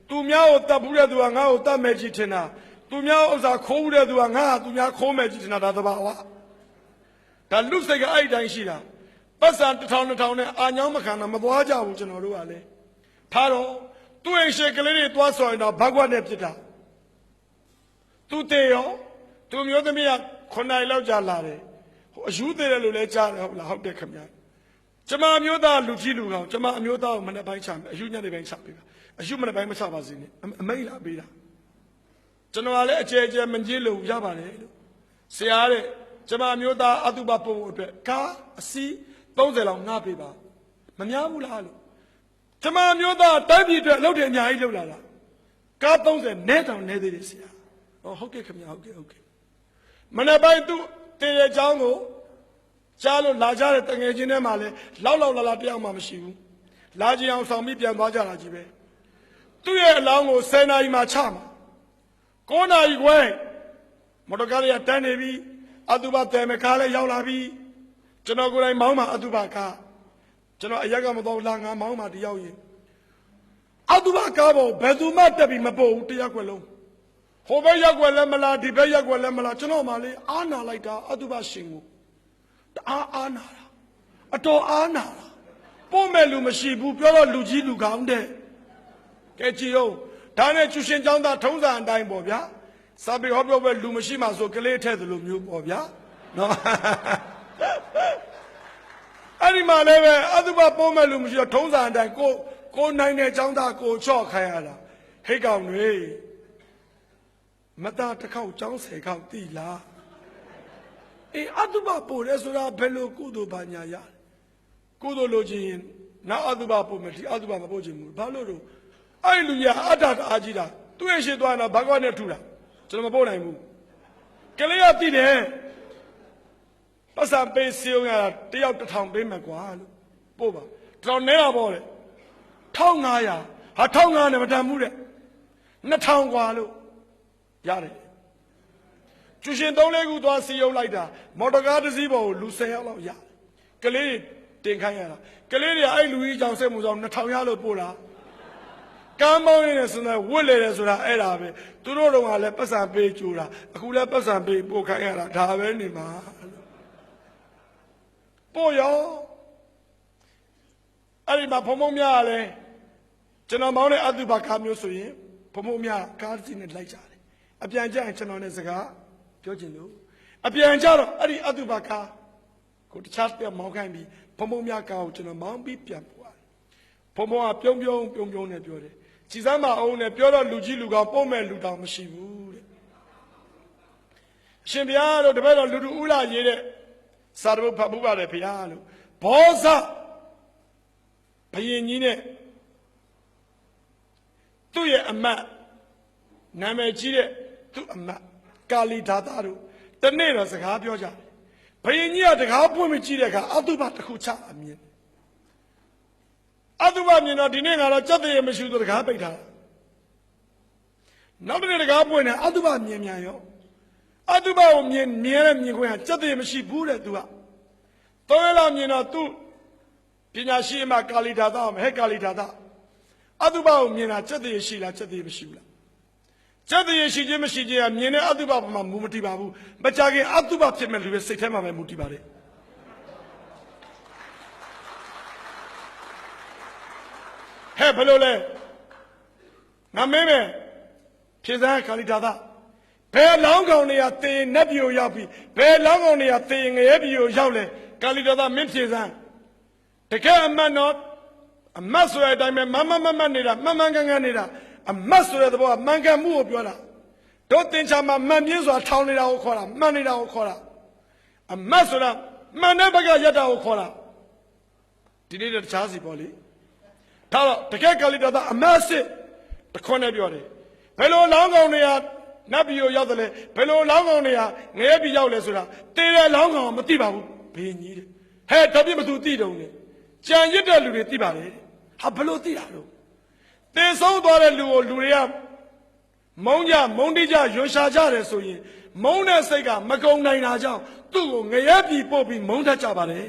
သူများကိုတတ်ဘူးတဲ့သူကငါ့ကိုတတ်မဲ့ကြီးထင်တာသူများဥစ္စာခိုးဘူးတဲ့သူကငါ့ဟာသူများခိုးမဲ့ကြီးထင်တာဒါသဘာဝဒါလူစိတ်ကအဲ့တိုင်းရှိတာပတ်စံ1000 2000နဲ့အာညောင်းမခံတာမသွားကြဘူးကျွန်တော်တို့ကလည်းထားတော့သူ့အိမ်ရှိကလေးတွေသွားဆော်ရင်တော့ဘက်ကွက်နဲ့ဖြစ်တာသူတေရောသူမျိုးသမီးက9နိုင်လောက်ကြာလာတယ်ဟိုအယူသေးတယ်လို့လည်းကြားတယ်ဟုတ်လားဟုတ်တယ်ခင်ဗျာကျမအမျိုးသားလူကြီးလူကောင်ကျမအမျိုးသားကိုမနေ့ပိုင်းချမယ်အယူညနေပိုင်းချပေးပါအယူမနေ့ပိုင်းမချပါစေနဲ့အမိတ်လာပေးတာကျွန်တော်ကလည်းအကျယ်ကျယ်မကြီးလို့ရပါတယ်လို့ဆရာတဲ့ကျမအမျိုးသားအတုပပုံအတွက်ကားအစီး30လောက်ငှားပေးပါမများဘူးလားလို့ကျမအမျိုးသားတိုင်းပြည်အတွက်လုပ်တယ်အများကြီးလုပ်လာတာကား30နဲ့တောင်နေသေးတယ်ဆရာဟုတ်ကဲ့ခင်ဗျာဟုတ်ကဲ့မနေ့ပိုင်းသူတည်ရဲ့အကြောင်းကိုကြားလို့လာကြတဲ့တငယ်ချင်းတွေမှာလည်းလောက်လာတယောက်မှမရှိဘူးလာကြအောင်ဆောင်ပြီးပြန်သွားကြတာကြီးပဲသူ့ရဲ့အလောင်းကို10နာရီမှချမှာ9နာရီခွဲမော်တော်ကားတွေကတန်းနေပြီအတုပတဲမကားလည်းရောက်လာပြီကျွန်တော်ကိုယ်တိုင်မောင်းမှာအတုပကားကျွန်တော်အရက်ကမတော်လာငါမောင်းမှာတယောက်ရင်အတုပကားပေါ်ဘယ်သူမှတက်ပြီးမပို့ဘူးတရက်ွက်လုံးဟိုဘက်ရက်ွက်လည်းမလားဒီဘက်ရက်ွက်လည်းမလားကျွန်တော်မှလေအားနာလိုက်တာအတုပရှင်ကိုတအားနာတာအတော်အားနာတာပို့မဲ့လူမရှိဘူးပြောတော့လူကြီးလူကောင်းတဲ့ကဲကြည့်အောင်ဒါနဲ့ကျူရှင်ကျောင်းသားထုံးစံအတိုင်းပေါ့ဗျာစာပေဟောပြောပဲလူမရှိမှဆိုကလေးထဲသလိုမျိုးပေါ့ဗျာနော်အဲ့ဒီမှာလည်းပဲအတုပပို့မဲ့လူမရှိတော့ထုံးစံအတိုင်းကိုနိုင်တဲ့ကျောင်းသားကိုချော့ခိုင်းရတာဟိတ်ကောင်တွေမသားတစ်ခေါက်ကျောင်း10ခေါက်တိလားအေးအတုပပို့ရဲဆိုတာဘယ်လိုကုသိုလ်ပါညာရကုသိုလ်လို့ချင်းနောက်အတုပပို့မယ်ဒီအတုပမပို့ချင်ဘူးဘာလို့တော့အဲ့လူကြီးအတ္တအားကြီးတာသူ့ရဲ့ရှေ့သွားတော့ဘာကွာနဲ့ထူတာကျွန်တော်မပို့နိုင်ဘူးကလေးကသိတယ်ပတ်စံပေးစီအောင်ရတာတယောက်1000ပေးမယ်ကွာလို့ပို့ပါတော်နဲတာပေါ့လေ1500ဟာ1500နဲ့မတန်ဘူးတဲ့2000ကွာလို့ရတယ်ကျူရှင်3-4ခုသွားစီအောင်လိုက်တာမော်တော်ကားတစ်စီးပေါ်ကိုလူ10ယောက်လောက်ရတယ်ကလေးတွေတင်ခိုင်းရတာကလေးတွေအဲ့လူကြီးကြောင့်စိတ်မှုဆောင်2000ရလို့ပို့တာကမ်းမောင်းရင်းနဲ့စနေဝစ်လေတယ်ဆိုတာအဲ့ဒါပဲသူတို့တော့ကလည်းပတ်စံပေးကြိုးတာအခုလည်းပတ်စံပေးပို့ခိုင်းရတာဒါပဲနေမှာပို့ရောအဲ့ဒီမှာဖုံဖုံများလည်းကျွန်တော်မောင်းတဲ့အတုပကားမျိုးဆိုရင်ဖုံဖုံများကားစီးနဲ့လိုက်ကြတယ်အပြန်ကျရင်ကျွန်တော်နဲ့စကားပြောချင်လို့အပြန်ကျတော့အဲ့ဒီအတုပကားကိုတခြားပြမောင်းခိုင်းပြီး ဖုံဖုံများကောင်းကျွန်တော်မောင်းပြီးပြန်ပွားဖုံဖုံကပြုံးပြုံးနဲ့ပြောတယ်ကြည်စမ်းမအောင်နဲ့ပြောတော့လူကြီးလူကောင်းပုံမဲ့လူတောင်မရှိဘူးတဲ့အရှင်ဘုရားတို့တပည့်တော်လူတူဦးလာရေးတဲ့စာတပုတ်ဖတ်မှုပါတယ်ဘုရားလို့ဘောဇဘယင်ကြီးနဲ့သူ့ရဲ့အမတ်နာမည်ကြီးတဲ့သူ့အမတ်ကာလီဒါသတို့တနေ့တော့စကားပြောကြတယ်ဘယင်ကြီးကတကားပွင့်မကြည့်တဲ့အခါအတုပတစ်ခုချအမြင်အတုပမြင်တော့ဒီနေ့ကတော့ကြက်တရေမရှိသူတကားပိတ်ထားတာနောက်တစ်နေ့တကားပွင့်တယ်အတုပမြင်မြန်ရောအတုပကိုမြင်ခွင့်ကကြက်တရေမရှိဘူးတဲ့သူကတော်ရလာမြင်တော့သူပညာရှိအမကာလီဒါသမဟဲ့ကာလီဒါသအတုပကိုမြင်တာကြက်တရေရှိလားကြက်တရေမရှိဘူးလားကြက်တရေရှိခြင်းမရှိခြင်းကမြင်တဲ့အတုပမှာမူမတည်ပါဘူးမကြခင်အတုပဖြစ်မဲ့လူတွေစိတ်ထဲမှာပဲမူတည်ပါတယ်ဟဲ့ဘယ်လိုလဲငါမင်းမယ်ဖြေစမ်းကာလီဒါသဘယ်လောင်းကောင်တွေကသေနတ်ပြည်ကိုရောက်ပြီးဘယ်လောင်းကောင်တွေကသေငရဲပြည်ကိုရောက်လဲကာလီဒါသမင်းဖြေစမ်းတကယ်အမှန်တော့အမတ်ဆိုတဲ့အတိုင်းပဲမနေတာမှန်ကန်နေတာအမတ်ဆိုတဲ့သဘောကမှန်ကန်မှုကိုပြောတာတို့တင်ချာမှာမှန်ပြင်းစွာထောင်နေတာကိုခေါ်တာမှန်နေတာကိုခေါ်တာအမတ်ဆိုတာမှန်တဲ့ဘက်ကရက်တာကိုခေါ်တာဒီနေ့တခြားစီပေါ့လေဒါတော့တကယ်ကာလီဒါသအမတ်စစ်တခွန်းနဲ့ပြောတယ်ဘယ်လိုလောင်းကောင်တွေကနတ်ပြည်ကိုရောက်တယ်လဲဘယ်လိုလောင်းကောင်တွေကငရဲပြည်ရောက်လဲဆိုတာတေးတဲ့လောင်းကောင်မသိပါဘူးဘေးကြီးတဲ့ဟဲ့ဒါပြစ်မသူသိတုံးနဲ့ကြံရစ်တဲ့လူတွေသိပါလေဟာဘယ်လိုသိတာတော့တေဆုံးသွားတဲ့လူကိုလူတွေကမုန်းတိကြရွှန်ရှာကြတယ်ဆိုရင်မုန်းတဲ့စိတ်ကမကုန်နိုင်တာကြောင့်သူ့ကိုငရဲပြည်ပို့ပြီးမုန်းတတ်ကြပါလေ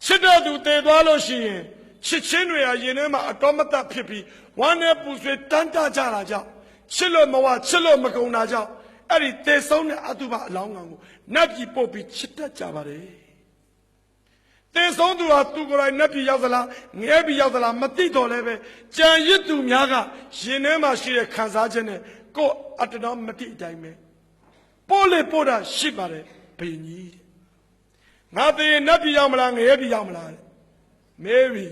ချစ်တဲ့သူတေသွားလို့ရှိရင်ချစ်ချင်းတွေဟာရင်ထဲမှာအတော်မတတ်ဖြစ်ပြီးဝမ်းနဲ့ပူဆွေးတန်းတကြတာကြောင့်ချစ်လို့မဝချစ်လို့မကုန်တာကြောင့်အဲ့ဒီတေဆုံးတဲ့အတုပအလောင်းကောင်ကိုနတ်ပြည်ပို့ပြီးချစ်တတ်ကြပါတယ်တေဆုံးသူဟာသူကိုယ်တိုင်နတ်ပြည်ရောက်သလားငရဲပြည်ရောက်သလားမသိတော့လည်းပဲကြံရစ်သူများကရင်ထဲမှာရှိတဲ့ခံစားချက်နဲ့ကိုယ်အတ္တတော်မတိအတိုင်းပဲပို့လေပို့တာရှိပါတယ်ဘယင်ကြီးငါသေနတ်ပြည်ရောက်မလားငရဲပြည်ရောက်မလားမေးပြီ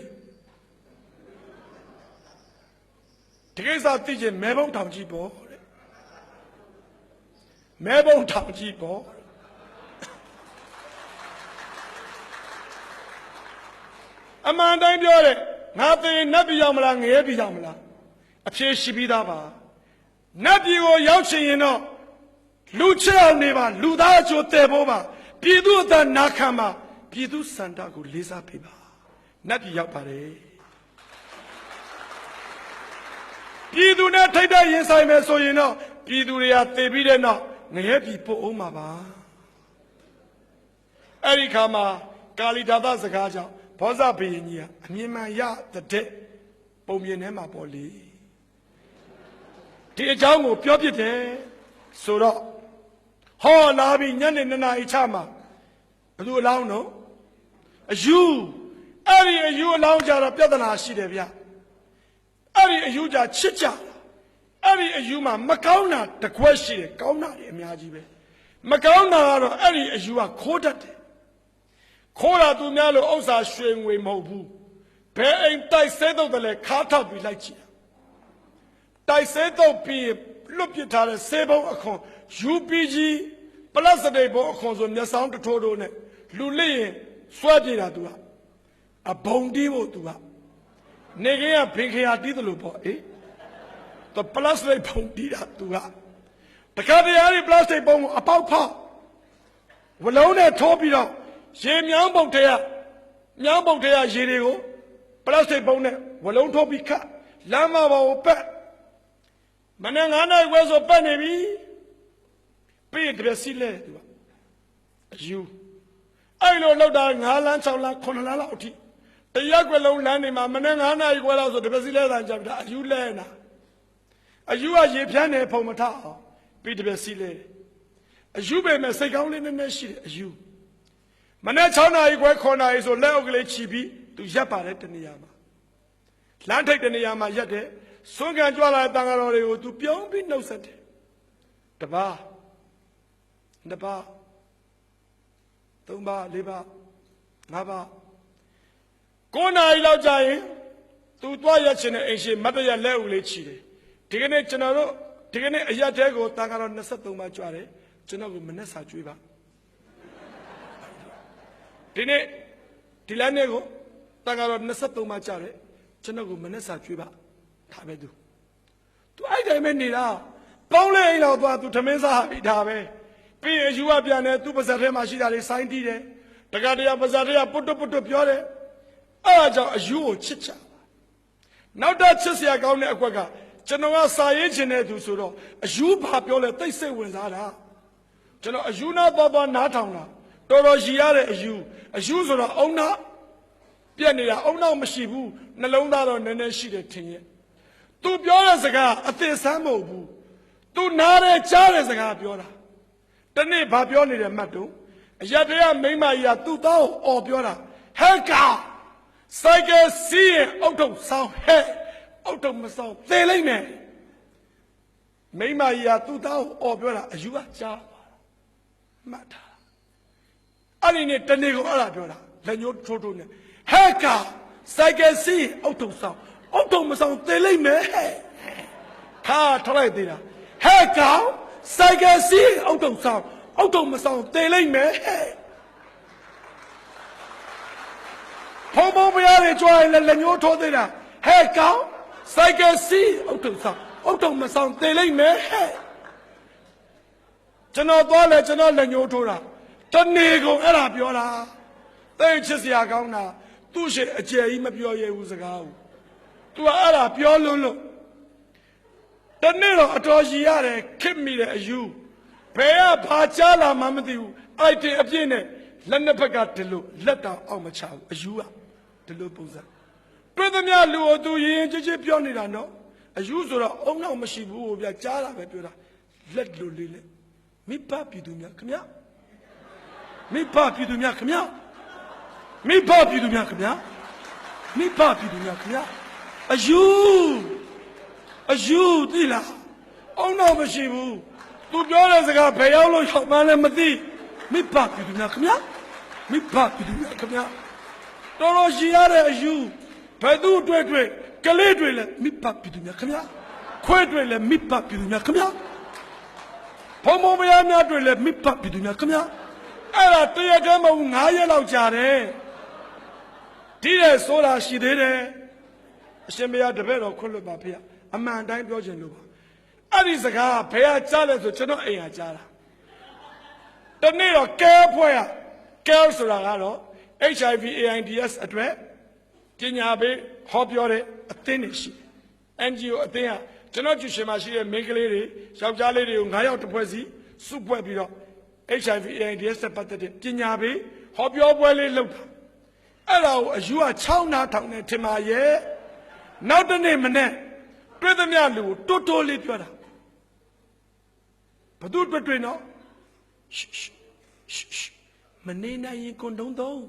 ဒီကိစ္စသိချင်းမဲဘုံထောင်ကြီးပေါ့တဲ့မဲဘုံထောင်ကြီးပေါ့အမှန်တိုင်းပြောတယ်ငါသေနတ်ပြည်ရောက်မလားငရဲပြည်ရောက်မလားအဖြေရှိပြီးသားပါနတ်ပြည်ကိုရောက်ချင်ရင်တော့လူချစ်အောင်နေပါလူသားအကျိုးတည်ဖို့ပါပြည်သူအသက်နာခံပါပြည်သူစန္ဒကိုလေးစားပေးပါနတ်ပြည်ရောက်ပါတယ်ပြည်သူနဲ့ထိတ်တဲ့ရင်ဆိုင်မယ်ဆိုရင်တော့ပြည်သူတွေကသေပြီးတဲ့နောက်ငရဲပြည်ပို့အောင်ပါပါအဲ့ဒီခါမှာကာလီဒါသစကားကြောင့်ဘောဇဘယင်ကြီးကအမြင်မှန်ရတဲ့ပုံမြင်ထဲမှာပေါ့လေဒီအကြောင်းကိုပြောပြတယ်ဆိုတော့ဟောလာပြီးညနေ2 နာရီချမှာဘယ်သူအလောင်းတော့အယူအဲ့ဒီအယူအလောင်းကြတော့ပြဿနာရှိတယ်ဗျအဲ့ဒီအယူကြချစ်ကြအဲ့ဒီအယူမှာမကောင်းတာတကွက်ရှိတယ်ကောင်းတာတွေအများကြီးပဲမကောင်းတာကတော့အဲ့ဒီအယူကခိုးတတ်တယ်ခိုးတာသူများလို့ဥစ္စာရွှေငွေမဟုတ်ဘူးဘယ်အိမ်တိုက်ဆဲတော့တယ်လဲခါထောက်ပြီးလိုက်ကြည့်တိုက်ဆဲတော့ပြီးလွတ်ပစ်ထားတဲ့ဆေးဘုံအခွန် UPG ပလတ်စတိတ်ဘုံအခွန်ဆိုမျက်စောင်းတထိုးထိုးနဲ့လူလိရင်စွဲပြေတာသူကအဘုံတီးဖို့သူကနေကင်းကဘင်ခရာတီးတယ်လို့ပေါ့သူပလတ်စတိတ်ဘုံတီးတာသူကတခါတည်းအဲ့ဒီပလတ်စတိတ်ဘုံကိုအပေါက်ဖောက်ဝလုံးနဲ့ထိုးပြီးတော့ရေမြောင်းပုံထဲကရေတွေကိုပလတ်စတိတ်ဘုံနဲ့ဝလုံးထိုးပြီးခတ်လမ်းမပေါ်ကိုပတ်မနေ့9 နာရီဝဲဆိုပတ်နေပြီပြီးတပြက်စီလဲသူကအယူအဲ့လိုလောက်တာ9 လမ်း6 လမ်း9 လမ်းလောက်အထိတရက်ကွယ်လုံးလမ်းနေမှာမနေ့9 နာရီခွဲလောက်ဆိုတပြက်စီလဲတာကြပြီအယူလဲနာအယူကရေဖြန်းနေဖုံမထအောင်ပြီးတပြက်စီလဲအယူပဲမဲ့စိတ်ကောင်းလေးနည်းနည်းရှိတယ်အယူမနေ့6 နာရီခွဲ9 နာရီဆိုလက်အုပ်ကလေးချီပြီးသူရက်ပါတယ်တနေရာမှာလမ်းထိပ်တနေရာမှာရက်တယ်စွန့်ကန်ကြွလာတဲ့တန်ဃာတော်တွေကိုသူပြုံးပြီးနှုတ်ဆက်တယ်တပါး2ပါး3ပါး4ပါး ငါပါကိုနာရီလောက်ကြာရင်သူသွားရက်ချင်တဲ့အိမ်ရှိမတ်တရလက်ဦးလေးချီတယ်ဒီကနေ့ကျွန်တော်တို့ဒီကနေ့အရက်တဲကိုတာကတော့23ပါကြွားတယ်ကျွန်တော်ကိုမနဲ့စာကျွေးပါဒီနေ့ဒီလမ်းနေ့ကိုတာကတော့23ပါကြတယ်ကျွန်တော်ကိုမနဲ့စာကျွေးပါဒါပဲသူအဲ့တိုင်းပဲနေတာပေါင်းလေးအိမ်လောက်သွားသူထမင်းစားပြီးဒါပဲပြီးရင်ယူဝပြန်တယ်သူပါဇက်ထဲမှာရှိတာတွေစိုင်းတီးတယ်တက္ကရာပါဇက်ထဲကပုတ်ပုတ်ပြောတယ်အဲ့ဒါကြောင့်အယူကိုချစ်ချနောက်တော့ချစ်စရာကောင်းတဲ့အကွက်ကကျွန်တော်ကစာရေးချင်တဲ့သူဆိုတော့အယူဘာပြောလဲတိတ်စိတ်ဝင်စားတာကျွန်တော်အယူနာသွားနားထောင်တာတော်တော်ရည်ရတဲ့အယူဆိုတော့အုံနာပြက်နေတာအုံနောက်မရှိဘူးနှလုံးသားတော့နည်းနည်းရှိတယ်ထင်ရဲ့သူပြောတဲ့စကားအသစ်ဆန်းမဟုတ်ဘူးသူနားရဲကြားတဲ့စကားပြောတာတနေ့ဘာပြောနေတယ်မှတ်တော့အရက်တရမိမကြီးကသူ့သားကိုအော်ပြောတာဟဲ့ကောင်စိုက်ကစီးရင်အုတ်ထုပ်ဆောင်းဟဲ့အုတ်ထုပ်မဆောင်းသေလိုက်မယ်မိမကြီးကသူ့သားကိုအော်ပြောတာအယူကကြားသွားတာမှတ်ထားအဲ့ဒီနေ့တနေ့ကိုအဲ့ဒါပြောတာလက်ညှိုးထိုးနဲ့ဟဲ့ကောင်စိုက်ကစီးရင်အုတ်ထုပ်ဆောင်းအုတ်ထုပ်မဆောင်းသေလိုက်မယ်ဟဲ့ခါထွက်လိုက်သေးတာဟဲ့ကောင်စိုက်ကစီးအုတ်ထုပ်ဆောင်းအုတ်ထုပ်မဆောင်းသေလိုက်မယ်ဟဲ့ဖုံဖုံပြရတယ်ကြွားရင်လက်ညှိုးထိုးသေးတာဟဲ့ကောင်စိုက်ကစီးအုတ်ထုပ်ဆောင်းအုတ်ထုပ်မဆောင်းသေလိုက်မယ်ဟဲ့ကျွန်တော်သွားလဲကျွန်တော်လက်ညှိုးထိုးတာတနေ့ကုန်အဲ့ဒါပြောတာသိချစ်စရာကောင်းတာသူ့ရှိအကျယ်ကြီးမပြောရဘူးစကားကိုသူကအဲ့ဒါပြောလို့တနေ့တော့အတော်ကြီးရတယ်ခစ်မိတဲ့အယူဘယ်ကဘာချလာမှမသိဘူးအဲ့ဒီအပြည့်နဲ့လက်နှစ်ဖက်ကဒီလိုလက်တောင်အောက်မချဘူးအယူကဒီလိုပုံစံတွေ့သမျှလူကိုသူရင်ချစ်ပြောနေတာနော်အယူဆိုတော့အုံနောက်မရှိဘူးဗျာကြားတာပဲပြောတာလက်လိုလေးလက်မိဘပြည်သူများခမရမိဘပြည်သူများခမရမိဘပြည်သူများခမရမိဘပြည်သူများခမရအယူသိလားအုံနောက်မရှိဘူးသူပြောတဲ့စကားဘယ်ရောက်လို့ရောက်မှန်းလည်းမသိမိဘပြည်သူများခမရမိဘပြည်သူများခမရတော်တော်ရှိရတဲ့အယူဘယ်သူတွေ့ကလေးတွေလည်းမိဘပြည်သူများခမရခွဲတွေလည်းမိဘပြည်သူများခမရဘုံဘုံမယားများတွေလည်းမိဘပြည်သူများခမရအဲ့ဒါတရကမဟုတ်9ရက်လောက်ကြာတယ်ဒီတဲ့ဆိုတာရှိသေးတယ်အရှင်ဘုရားတပည့်တော်ခွင့်လွတ်ပါဖေအမှန်တိုင်းပြောခြင်းလို့ပါအဲ့ဒီစကားဘယ်ကကြားလဲဆိုကျွန်တော်အိမ်ကကြားတာတနေ့တော့ကဲဖွဲ့ကဲဆိုတာကတော့ HIV AIDS အတွက်ပညာပေးဟောပြောတဲ့အသင်းတွေရှိ NGO အသင်းကကျွန်တော်ကျူရှင်မှာရှိတဲ့မိန်းကလေးတွေယောက်ျားလေးတွေကို9ယောက်တစ်ဖွဲ့စီစုဖွဲ့ပြီးတော့ HIV AIDS နဲ့ပတ်သက်တဲ့ပညာပေးဟောပြောပွဲလေးလုပ်တာအဲ့ဒါကိုအယူက6နာထောင်နဲ့ထင်ပါရဲ့နောက်တစ်နေ့မနေ့တွေ့သမျှလူကိုတိုးလေးပြောတာဘသူတွေ့နော်မနေနိုင်ရင်ကွန်တုံးသုံး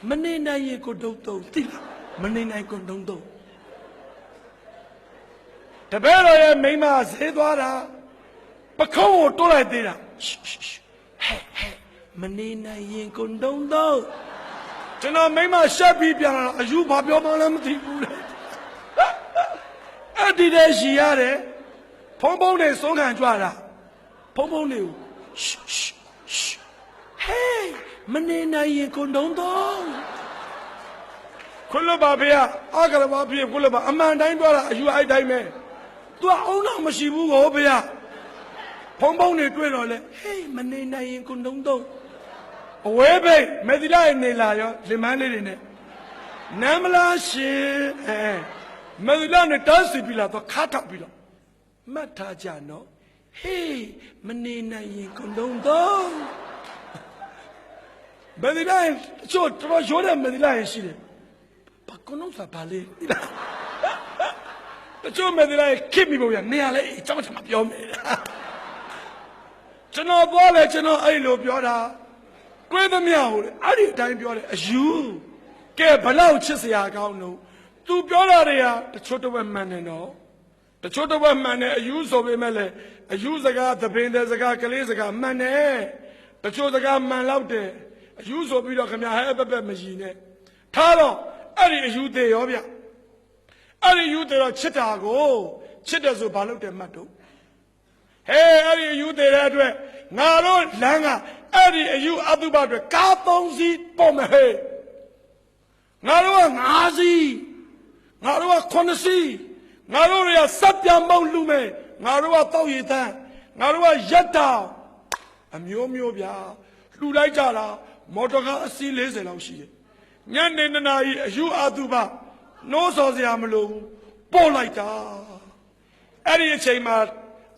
မနေနိုင်ရင်ကွန်တုံးသုံးသိလားမနေနိုင်ကွန်တုံးသုံးတပည့်တော်ရဲ့မိန်းမဈေးသွားတာပခုံးကိုတိုးလိုက်သေးတာမနေနိုင်ရင်ကွန်တုံးသုံးကျွန်တော်မိန်းမရှက်ပြီးပြန်လာအယူဘာပြောမှလည်းမသိဘူးလေအဲ့ဒီတည်းရှိရတယ်ဖုံဖုံတွေဆုံးခံကြွတာဖုံဖုံတွေကိုဟေးမနေနိုင်ရင်ကွန်တုံးသုံးခွလွတ်ပါဖေအာကရပါဖေခွလွတ်ပါအမှန်တိုင်းပြောတာအယူအဲ့တိုင်းပဲသူကအုံနောက်မရှိဘူးကိုဖေဖုံဖုံတွေတွေ့တော့လေဟေးမနေနိုင်ရင်ကွန်တုံးသုံးအဝဲပိတ်မေသီလာရဲ့နေလာရောလင်မန်းလေးတွေနဲ့နမ်းမလားရှင်မေသီလာနဲ့တန်းစီပြီးလာတော့ခါထောက်ပြီးတော့မှတ်ထားကြနော်ဟေးမနေနိုင်ရင်ကွန်တုံးသုံးမေသီလာရဲ့ချို့တော်ရိုးတဲ့မေသီလာရဲ့ရှိတယ်ဘာကွန်တုံးစားပါလေဒီလားတချို့မေသီလာရဲ့ခစ်မိပုံရနေရလဲအကြောင်းချင်မပြောမယ်ကျွန်တော်ပြောလဲကျွန်တော်အဲ့လိုပြောတာတွေ့သမျှဟိုအဲ့ဒီအတိုင်းပြောတယ်အယူကဲဘလောက်ချစ်စရာကောင်းလို့သူပြောတာတွေကတချို့တော့မှန်တယ်နော်တချို့တော့မှန်တယ်အယူဆိုပေမဲ့လည်းအယူစကားသပင်တဲ့စကားကလေးစကားမှန်တယ် တချို့စကားမှန်လောက်တယ်အယူဆိုပြီးတော့ခင်ဗျာဟဲ့ပက်မရည်နဲ့ထားတော့အဲ့ဒီအယူသေးရောဗျအဲ့ဒီယူသေးတော့ချစ်တာကိုချစ်တယ်ဆိုဘာလို့တယ်မှတ်တော့ဟဲ့အဲ့ဒီအယူသေးတဲ့အတွက်ငါတို့လမ်းကအဲ့ဒီအယူအတုပအတွက်ကား3စီးပေါ်မဟဲ့ငါတို့က5စီးငါတို့က9စီးငါတို့တွေကစက်ပြန်မောက်လူမဲ့ငါတို့ကတောက်ရည်တန်းငါတို့ကရက်တောင်အမျိုးမျိုးဗျာလှူလိုက်ကြတာမော်တော်ကားအစီး40လောက်ရှိတယ်ညနေ2နာရီအယူအတုပနိုးစော်စရာမလိုဘူးပို့လိုက်တာအဲ့ဒီအချိန်မှာ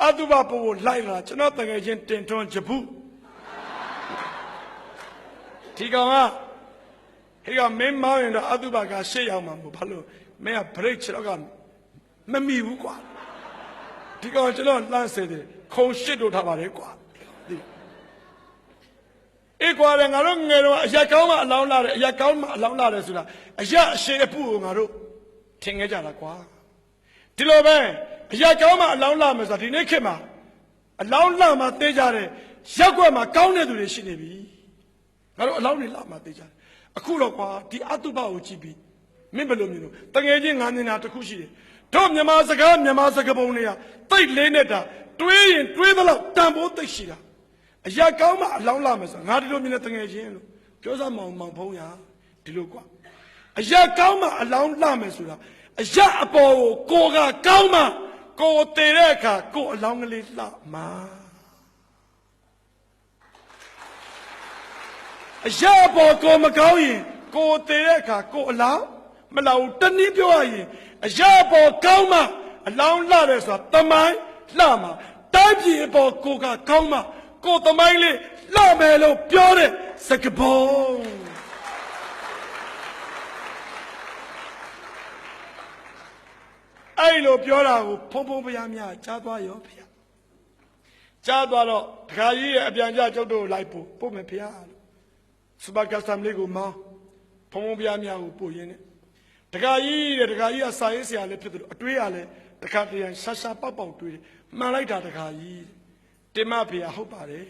အတုပပို့ဖို့လိုက်လာကျွန်တော်တကယ်ချင်းတင်ထွန်းဂျပုဒီကောင်ကဟေးကမင်းမောင်းရင်တော့အတုပကရှေ့ရောက်မှာမဟုတ်ဘာလို့မင်းက break ချတော့ကမမိဘူးကွာဒီကောင်ကျွန်တော်လှမ်းစေတယ်ခုံရှစ်တို့ထားပါတယ်ကွာအေးကွာလည်းငါတို့ငယ်တော့အရက်ကောင်းမှအလောင်းလာတယ်အရက်ကောင်းမှအလောင်းလာတယ်ဆိုတာအရက်အရှိအပူကိုငါတို့ထင်ခဲ့ကြတာကွာဒီလိုပဲအရက်ကောင်းမှအလောင်းလာမယ်ဆိုတာဒီနေ့ခေတ်မှာအလောင်းလာမှသိကြတယ်ရက်ွက်မှာကောင်းတဲ့သူတွေရှိနေပြီငါတို့အလောင်းတွေလာမှသိကြတယ်အခုတော့ကွာဒီအတုပကိုကြည့်ပြီးမင်းဘယ်လိုမြင်လို့တငယ်ချင်းငါနေတာတစ်ခုရှိတယ်တို့မြန်မာစကားပုံတွေကတိတ်လေးနဲ့တာတွေးရင်တွေးသလောက်တန်ဖိုးသိရှိတာအရာကောင်းမှအလောင်းလာမယ်ဆိုငါဒီလိုမြင်တဲ့တငယ်ချင်းလို့ပြောစမောင်ဖုံးရဒီလိုကွာအရာကောင်းမှအလောင်းလာမယ်ဆိုတာအရာအပေါ်ကိုကကောင်းမှကိုတည်တဲ့အခါကိုအလောင်းကလေးလှမှာအရာအပေါ်ကိုမကောင်းရင်ကိုတည်တဲ့အခါကိုအလောင်းမလာဘူးတနည်းပြောရရင်အရာအပေါ်ကောင်းမှအလောင်းလှတယ်ဆိုတာတမိုင်းလှမှာတိုင်းပြည်အပေါ်ကိုကကောင်းမှကိုတမိုင်းလေးလှမယ်လို့ပြောတဲ့စကားပုံအဲ့လိုပြောတာကိုဖုံဖုံဖျားများကြားသွားရောဖေကြားသွားတော့ဒကာကြီးရဲ့အပြန်ကြကျုပ်တို့လိုက်ပို့မယ်ဖေလို့စပါကစတမ်လေးကိုမောင်းဖုံဖုံဖျားများကိုပို့ရင်းနဲ့ဒကာကြီးကစာရေးဆရာလည်းဖြစ်တယ်အတွေးရလဲတခါတည်းရှာပေါက်တွေးတယ်မှန်လိုက်တာဒကာကြီးတင်မဖေဟုတ်ပါတယ်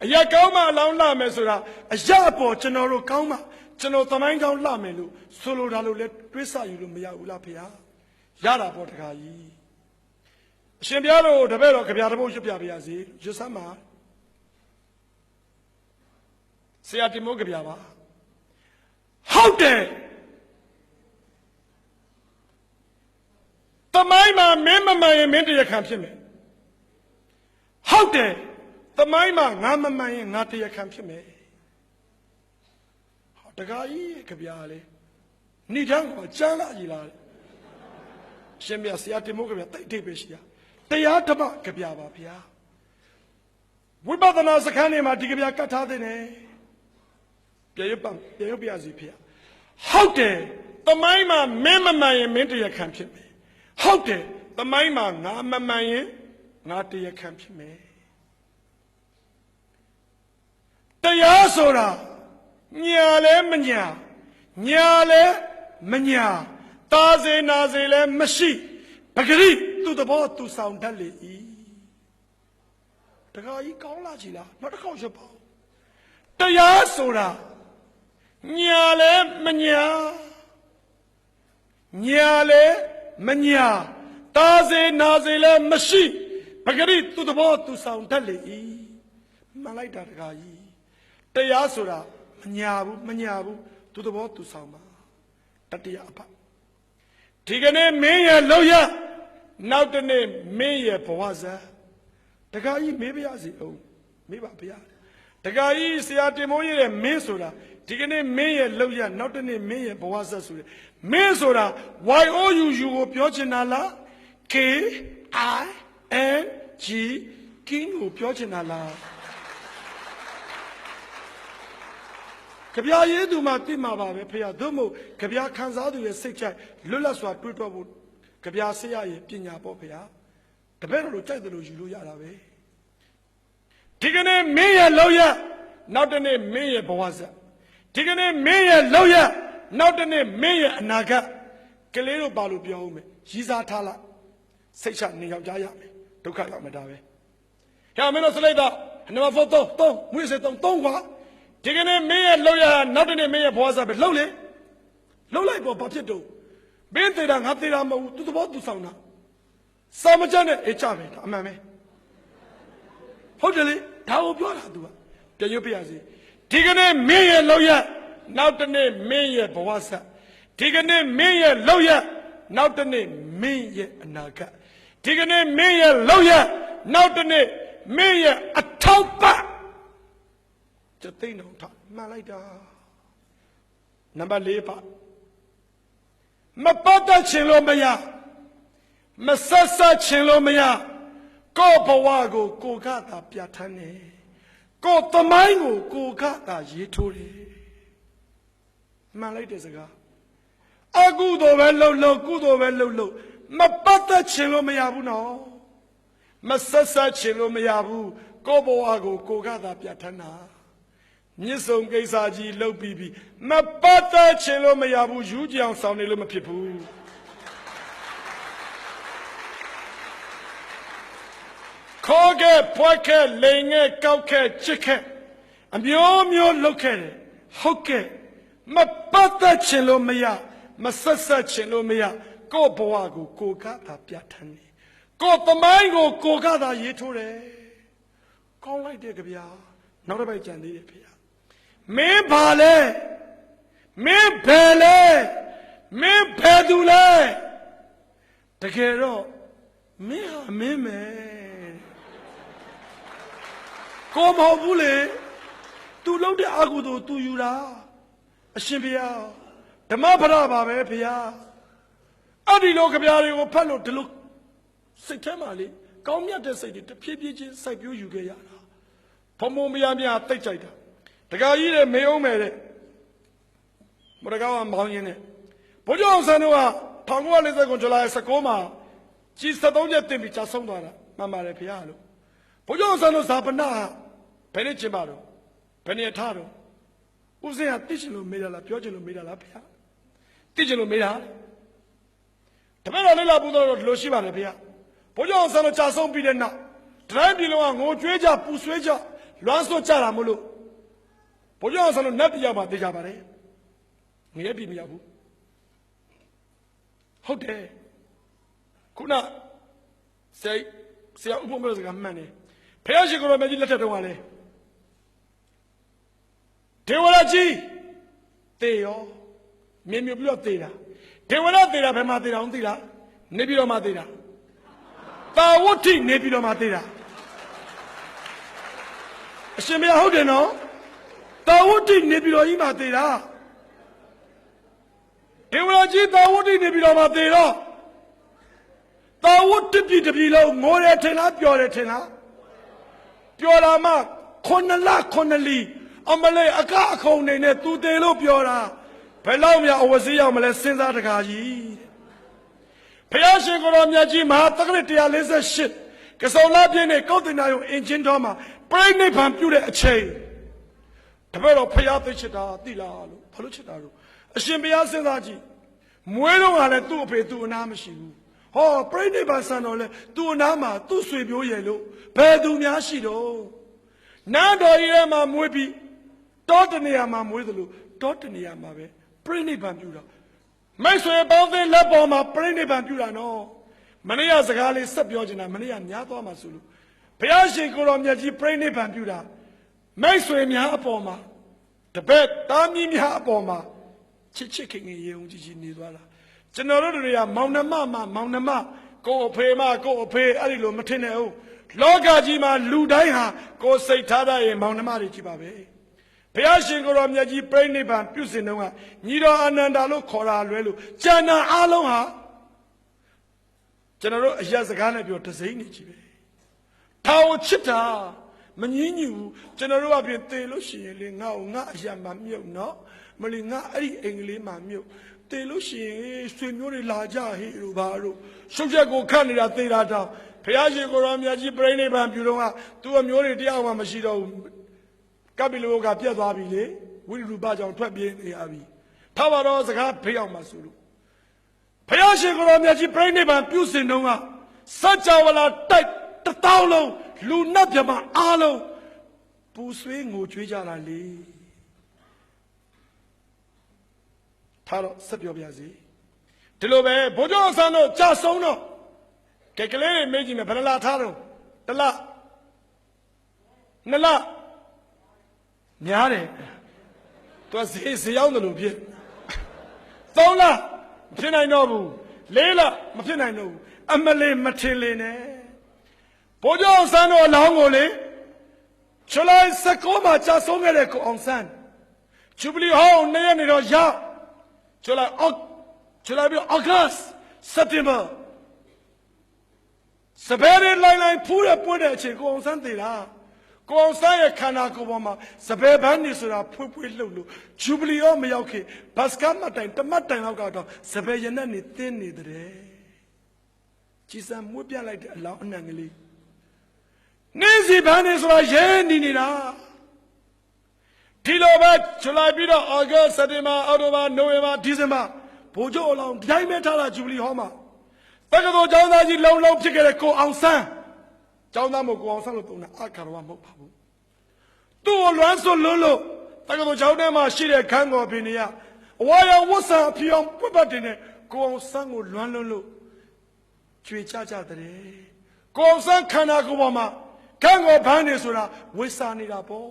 အရာကောင်းမှအလောင်းလှမယ်ဆိုတာအရာအပေါ်ကျွန်တော်တို့ကောင်းမှကျွန်တော်သမိုင်းကောင်းလှမယ်လို့ဆိုလိုတာလို့လဲတွေးဆယူလို့မရဘူးလားဖေရတာပေါ့ဒကာကြီးအရှင်ဘုရားတို့တပည့်တော်ကြပြတပုတ်ရွတ်ပြပါရစေရွတ်စမ်းပါဆရာတင်မိုးကြပြပါဟုတ်တယ်သမိုင်းမှာမင်းမမှန်ရင်မင်းတရားခံဖြစ်မယ်ဟုတ်တယ်သမိုင်းမှာငါမမှန်ရင်ငါတရားခံဖြစ်မယ်ဟောတခါကြီးကြပြလေဏိဒန်းကိုကျမ်းလာကြီးလာရှင်မြတ်ဆရာတင်မိုးကြပြတိတ်တိတ်ပဲရှိတာတရားဓမ္မကြပြပါဗျာဝိပဿနာစခန်းတွေမှာဒီကြပြကတ်ထားတဲ့နဲ့ပြေရပြစီဖေဟုတ်တယ်သမိုင်းမှာမင်းမမှန်ရင်မင်းတရားခံဖြစ်မယ်ဟုတ်တယ်သမိုင်းမှာငါမမှန်ရင်ငါတရားခံဖြစ်မယ်တရားဆိုတာညာလဲမညာလဲမညာတာစေနာစေလဲမရှိပဂရိသူ့သဘောသူဆောင်တတ်လေ၏တခါကြီးကောင်းလာကြည်လားနောက်တစ်ခေါက်ရပါတရားဆိုတာညာလဲမညာလဲမညာတာစေနာစေလဲမရှိပဂရိသူ့သဘောသူဆောင်တတ်လေ၏မှန်လိုက်တာတခါကြီးတရားဆိုတာမညာဘူးသူ့သဘောသူဆောင်ပါတတရားအဖဒီကနေ့မင်းရဲ့လောက်ရနောက်တနေ့မင်းရဲ့ဘဝဇာတခါကြီးမေးပါရစေအောင်မေးပါဗျာတခါကြီးဆရာတင်မိုးရဲ့မင်းဆိုတာဒီကနေ့မင်းရဲ့လောက်ရနောက်တနေ့မင်းရဲ့ဘဝဇာဆိုတယ်မင်းဆိုတာ YOUU ကိုပြောချင်တာလား KING ကင်းကိုပြောချင်တာလားကြပြရေးသူမှသိမှာပါပဲဖေရသို့မဟုတ်ကြပြခံစားသူရဲ့စိတ်ကြိုက်လွတ်လပ်စွာတွေးတောဖို့ကြပြဆရာရဲ့ပညာပေါ့ဖေရတပည့်တော်တို့ကြိုက်တယ်လို့ယူလို့ရတာပဲဒီကနေ့မင်းရဲ့လောက်ရနောက်တနေ့မင်းရဲ့ဘဝဇာဒီကနေ့မင်းရဲ့လောက်ရနောက်တနေ့မင်းရဲ့အနာဂတ်ကလေးတို့ပါလို့ပြောဦးမယ်ရည်စားထားလိုက်စိတ်ချနေယောက်ျားရမယ်ဒုက္ခရောက်မှာဒါပဲဟဲ့မင်းတို့စလိုက်တော့ဟ number 4တော့မွေးစေတော့ကွာဒီကနေ့မင်းရဲ့လောက်ရနောက်တနေ့မင်းရဲ့ဘဝစားပဲလှုပ်လေလှုပ်လိုက်ပေါ့ဘာဖြစ်တော့မင်းသေးတာငါသေးတာမဟုတ်ဘူးသူသဘောသူဆောင်တာစာမကျနဲ့အေးချပဲဒါအမှန်ပဲဟုတ်တယ်လေဒါကိုပြောတာ तू ကပြန်ရွတ်ပြရစီဒီကနေ့မင်းရဲ့လောက်ရနောက်တနေ့မင်းရဲ့ဘဝစားဒီကနေ့မင်းရဲ့လောက်ရနောက်တနေ့မင်းရဲ့အနာဂတ်ဒီကနေ့မင်းရဲ့လောက်ရနောက်တနေ့မင်းရဲ့အထောက်ပံ့ကျသိန်းတော်ထားမှန်လိုက်တာနံပါတ်4ပါမပတ်တချင်လို့မရမဆက်ဆက်ချင်လို့မရကိုယ့်ဘဝကိုကိုကသာပြဋ္ဌာန်းနေကိုယ်သမိုင်းကိုကိုကသာရေးထိုးတယ်မှန်လိုက်တဲ့စကားအကုသိုလ်ပဲလှုပ်ကုသိုလ်ပဲလှုပ်မပတ်သက်ချင်လို့မရဘူးနော်မဆက်ဆက်ချင်လို့မရဘူးကိုယ့်ဘဝကိုကိုကသာပြဋ္ဌာန်းတာမြစ်ဆုံကိစ္စကြီးလှုပ်ပြီးမပတ်သက်ချင်လို့မရဘူးယူကြအောင်ဆောင်နေလို့မဖြစ်ဘူးခေါ်ခဲ့ဖွက်ခဲ့လိန်ခဲ့ကောက်ခဲ့ချစ်ခဲ့အမျိုးမျိုးလှုပ်ခဲ့တယ်ဟုတ်ကဲ့မပတ်သက်ချင်လို့မရမဆက်ဆက်ချင်လို့မရကိုယ့်ဘဝကိုကိုကသာပြဋ္ဌာန်းနေကိုယ်သမိုင်းကိုကိုကသာရေးထိုးတယ်ကောင်းလိုက်တယ်ကြဗျာနောက်တစ်ပိုက်ကြံသေးတယ်ဖေမင်းဘာလဲမင်းဘယ်လဲမင်းဘယ်သူလဲတကယ်တော့မင်းဟာမင်းမယ်ကိုမဟုတ်ဘူးလေသူလုံးတဲ့အကုသိုလ်သူယူတာအရှင်ဖေဓမ္မပဒပါပဲဖေအဲ့ဒီလိုကြဗျာတွေကိုဖတ်လို့ဒီလိုစိတ်ထဲမှာလေကောင်းမြတ်တဲ့စိတ်တွေတဖြည်းဖြည်းချင်းစိုက်ပျိုးယူခဲ့ရတာဘုံဘုံမယားများတိတ်ကြိုက်တာတခါကြီးတဲ့မေအောင်မယ်တဲ့မရကောင်းမောင်းရင်းနဲ့ဘုရားအောင်ဆန်းတို့က1949ဇူလိုင်19မှာကြီး73ရက်တင်ပြီးကြာဆုံးသွားတာမှန်ပါတယ်ဖေလို့ဘုရားအောင်ဆန်းတို့ဇာပနာဘယ်နဲ့ကျင်းပါတော့ဘယ်နဲ့ထားတော့ဦးစင်းကသိချင်လို့မေးတာလားပြောချင်လို့မေးတာလားဖေသိချင်လို့မေးတာတပည့်တော်လေးလာပူတော့လိုရှိပါတယ်ဖေဘုရားအောင်ဆန်းတို့ကြာဆုံးပြီးတဲ့နောက်တိုင်းပြည်လုံးကငိုကြွေးကြပူဆွေးကြလွမ်းဆွတ်ကြတာမလို့ဘုရားအောင်ဆန်းတို့နတ်ပြည်ရောက်မှသိကြပါတယ်ငရဲပြည်မရောက်ဘူးဟုတ်တယ်ခုနဆရာဥပမေစကားမှန်တယ်ဖះရှိခိုးတော်မြတ်ကြီးလက်ထက်တုန်းကလေဒေဝရကြီးတေရောမြင်မြပြီးတော့တေတာဒေဝရတေတာဘယ်မှာတေတာအောင်သိလားနေပြီးတော့မှတေတာတာဝဋ္ဌိနေပြီးတော့မှတေတာအရှင်မရဟုတ်တယ်နော်တာဝဋ္ဌိနေပြီးတော့ကြီးမှတေတာဒေဝရကြီးတာဝဋ္ဌိနေပြီးတော့မှတေတော့တာဝဋ္ဌိပြည်တစ်ပြည်လုံးငိုတယ်ထင်လားပျော်တယ်ထင်လားပျော်တာမှ9လ9လီအမလေးအခုံနေနဲ့သူတေလို့ပြောတာဘယ်လောက်များအဝစီးရောက်မလဲစဉ်းစားတကားကြီးဖះရှင်ကိုယ်တော်မြတ်ကြီးမဟာတက္ကရာ148ကစုံလာပြည့်နဲ့ကောက်တင်နာယုံအင်ဂျင်တော်မှာပြိဋိဘံပြုတဲ့အချိန်တပည့်တော်ဖះသိချစ်တာသိလားလို့ဘာလို့ချစ်တာလို့အရှင်ဘုရားစဉ်းစားကြည့်မွေးတော့ကလည်းသူ့အဖေသူ့အနာမရှိဘူးဟောပြိဋိဘံဆန်တော်လဲသူ့အနာမှာသူ့ဆွေမျိုးရဲ့လို့ဘယ်သူများရှိတော့နန်းတော်ကြီးထဲမှာမွေးပြီးတောတနေရာမှာမွေးသလိုတောတနေရာမှာပဲပြိဋိဘံပြုတာမိတ်ဆွေပေါင်းသင်းလက်ပေါ်မှာပြိဋိဘံပြုတာနော်မနေ့ကစကားလေးဆက်ပြောချင်တာမနေ့ကများသွားမှာဆိုလို့ဘုရားရှင်ကိုယ်တော်မြတ်ကြီးပြိဋိဘံပြုတာမိတ်ဆွေများအပေါ်မှာတပည့်သားမီးများအပေါ်မှာချစ်ခင်ရေုံကြီးနေသွားတာကျွန်တော်တို့တွေကမောင်နှမကိုယ်အဖေအဲ့ဒီလိုမထင်နဲ့ဟုတ်လောကကြီးမှာလူတိုင်းဟာကိုယ်စိတ်ထားတဲ့မောင်နှမတွေကြီးပါပဲဘုရားရှင်ကိုယ်တော်မြတ်ကြီးပြိဋိဘံပြုစဉ်တုန်းကညီတော်အာနန္ဒာလို့ခေါ်တာလွဲလို့ကျန်တာအားလုံးဟာကျွန်တော်တို့အရက်စကားနဲ့ပြောတစိမ့်နေကြီးပဲထာဝချစ်တာမငြင်းညူကျွန်တော်တို့အပြင်သေလို့ရှိရင်လေငါ့အရက်မှမြုပ်နော်မလီငါအဲ့ဒီအင်္ဂလိပ်မှမြုပ်သေလို့ရှိရင်ဆွေမျိုးတွေလာကြဟေ့လို့ဘာလို့ရှုပ်ချက်ကိုခတ်နေတာသေတာတောင်ဘုရားရှင်ကိုယ်တော်မြတ်ကြီးပြိဋိဘံပြုတော့ကသူ့အမျိုးတွေတရားမှမရှိတော့ဘူးကပိလောကပြတ်သွားပြီလေဝိရူပကြောင့်ထွက်ပြေးနေရပြီထားပါတော့စကားဖေးအောင်မှဆိုလို့ဘုရားရှင်ကိုယ်တော်မြတ်ကြီးပြိဋိဘံပြုစဉ်တုန်းကစัจ java လာတိုက်1000လုံးလူနတ်မြမအားလုံး ပူဆွေးငိုကြွေးကြတာလေထားတော့ဆက်ပြောပြစီဒီလိုပဲဘိုးကျော်ဆန်းတို့ကြာဆုံးတော့ကဲကလေးတွေမေးကြည့်မယ်ဘယ်လာထားတော့တလနှစ်လများတယ်သူကဈေးရောက်တယ်လို့ဖြစ်သုံးလမဖြစ်နိုင်တော့ဘူးလေးလမဖြစ်နိုင်တော့ဘူးအမလေးမထင်လေနဲ့ဘိုးကျော်ဆန်းတို့အလောင်းကိုလေဇူလိုင်19မှာကြာဆုံးခဲ့တဲ့ကိုအောင်ဆန်းဂျူဘလီဟောင်းနေ့ရက်နေတော့ရောက်ဇူလိုင်ပြီးအောက်ဂတ်စက်တင်ဘာစပယ်ရလိုင်းဖူးရပွင့်တဲ့အချိန်ကိုအောင်ဆန်းသေးတာကိုအောင်ဆန်းရဲ့ခန္ဓာကိုယ်ပေါ်မှာစပယ်ဘန်းနေဆိုတာဖွေးဖွေးလှုပ်လို့ဂျူဘလီရောမရောက်ခင်ဘတ်စကတ်မတိုင်တမတ်တိုင်လောက်ကတော့စပယ်ရနဲ့နေတင်းနေတယ်ကြည်စံမွေးပြလိုက်တဲ့အလောင်းအနံကလေးနေစီဘန်းနေဆိုတာရဲနေနေတာဒီလိုပဲဇူလိုင်ပြီးတော့အောက်ဂတ်စက်တင်ဘာအောက်တိုဘာနိုဝင်ဘာဒီဇင်ဘာဘိုးကျော်အလောင်းဒီတိုင်းပဲထားတာဂျူဘလီဟောမှာတက္ကသိုလ်ကျောင်းသားကြီးလုံဖြစ်ခဲ့တဲ့ကိုအောင်ဆန်းကျောင်းသားမို့ကိုအောင်ဆန်းလို့ပုံတာအခါတော်မဟုတ်ပါဘူးသူ့ကိုလွမ်းစွတ်လို့တက္ကသိုလ်ကျောင်းထဲမှာရှိတဲ့ခန်းကော်ပင်တွေကအဝါရောင်ဝတ်ဆံအဖြစ်အောင်ပွတ်ပတ်တင်တဲ့ကိုအောင်ဆန်းကိုလွမ်းလို့ကြွေချကြတဲ့ကိုအောင်ဆန်းခန္ဓာကိုယ်ပေါ်မှာခန်းကော်ဘန်းနေဆိုတာဝိစာနေတာပေါ့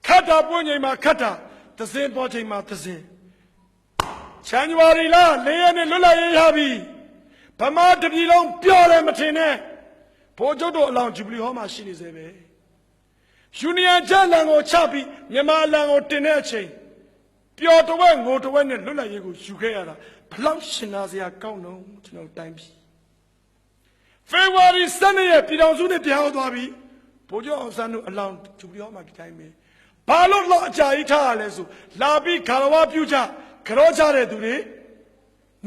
ခတ်တာပွင့်ချိန်မှာခတ်တာသစင်ပေါ်ချိန်မှာသစင်ဇန်နဝါရီလ4 ရက်နေ့လွတ်လပ်ရေးရပြီဗမာတပြည်လုံးပျော်တယ်မထင်နဲ့ဘိုးချုပ်တို့အလောင်းဂျူဘလီဟောမှာရှိနေစေပဲယူနီယံဂျလန်ကိုချပြီးမြန်မာလန်ကိုတင်တဲ့အချိန်ပျော်တဝက်ငိုတဝက်နဲ့လွတ်လပ်ရေးကိုယူခဲ့ရတာဘလောက်ရှင်နာစရာကောင်းတော့ကျွန်တော်တိုင်းပြီဖေဖော်ဝါရီ12ရက်ပြည်တော်စုနဲ့ပြန်ရောက်သွားပြီဘိုးချုပ်အောင်ဆန်းတို့အလောင်းဂျူဘလီဟောမှာဒီတိုင်းပဲဘာလို့တော့အကြာကြီးထားရလဲဆိုလာပြီးခါရဝပြုကြကြောကြတဲ့သူတွေ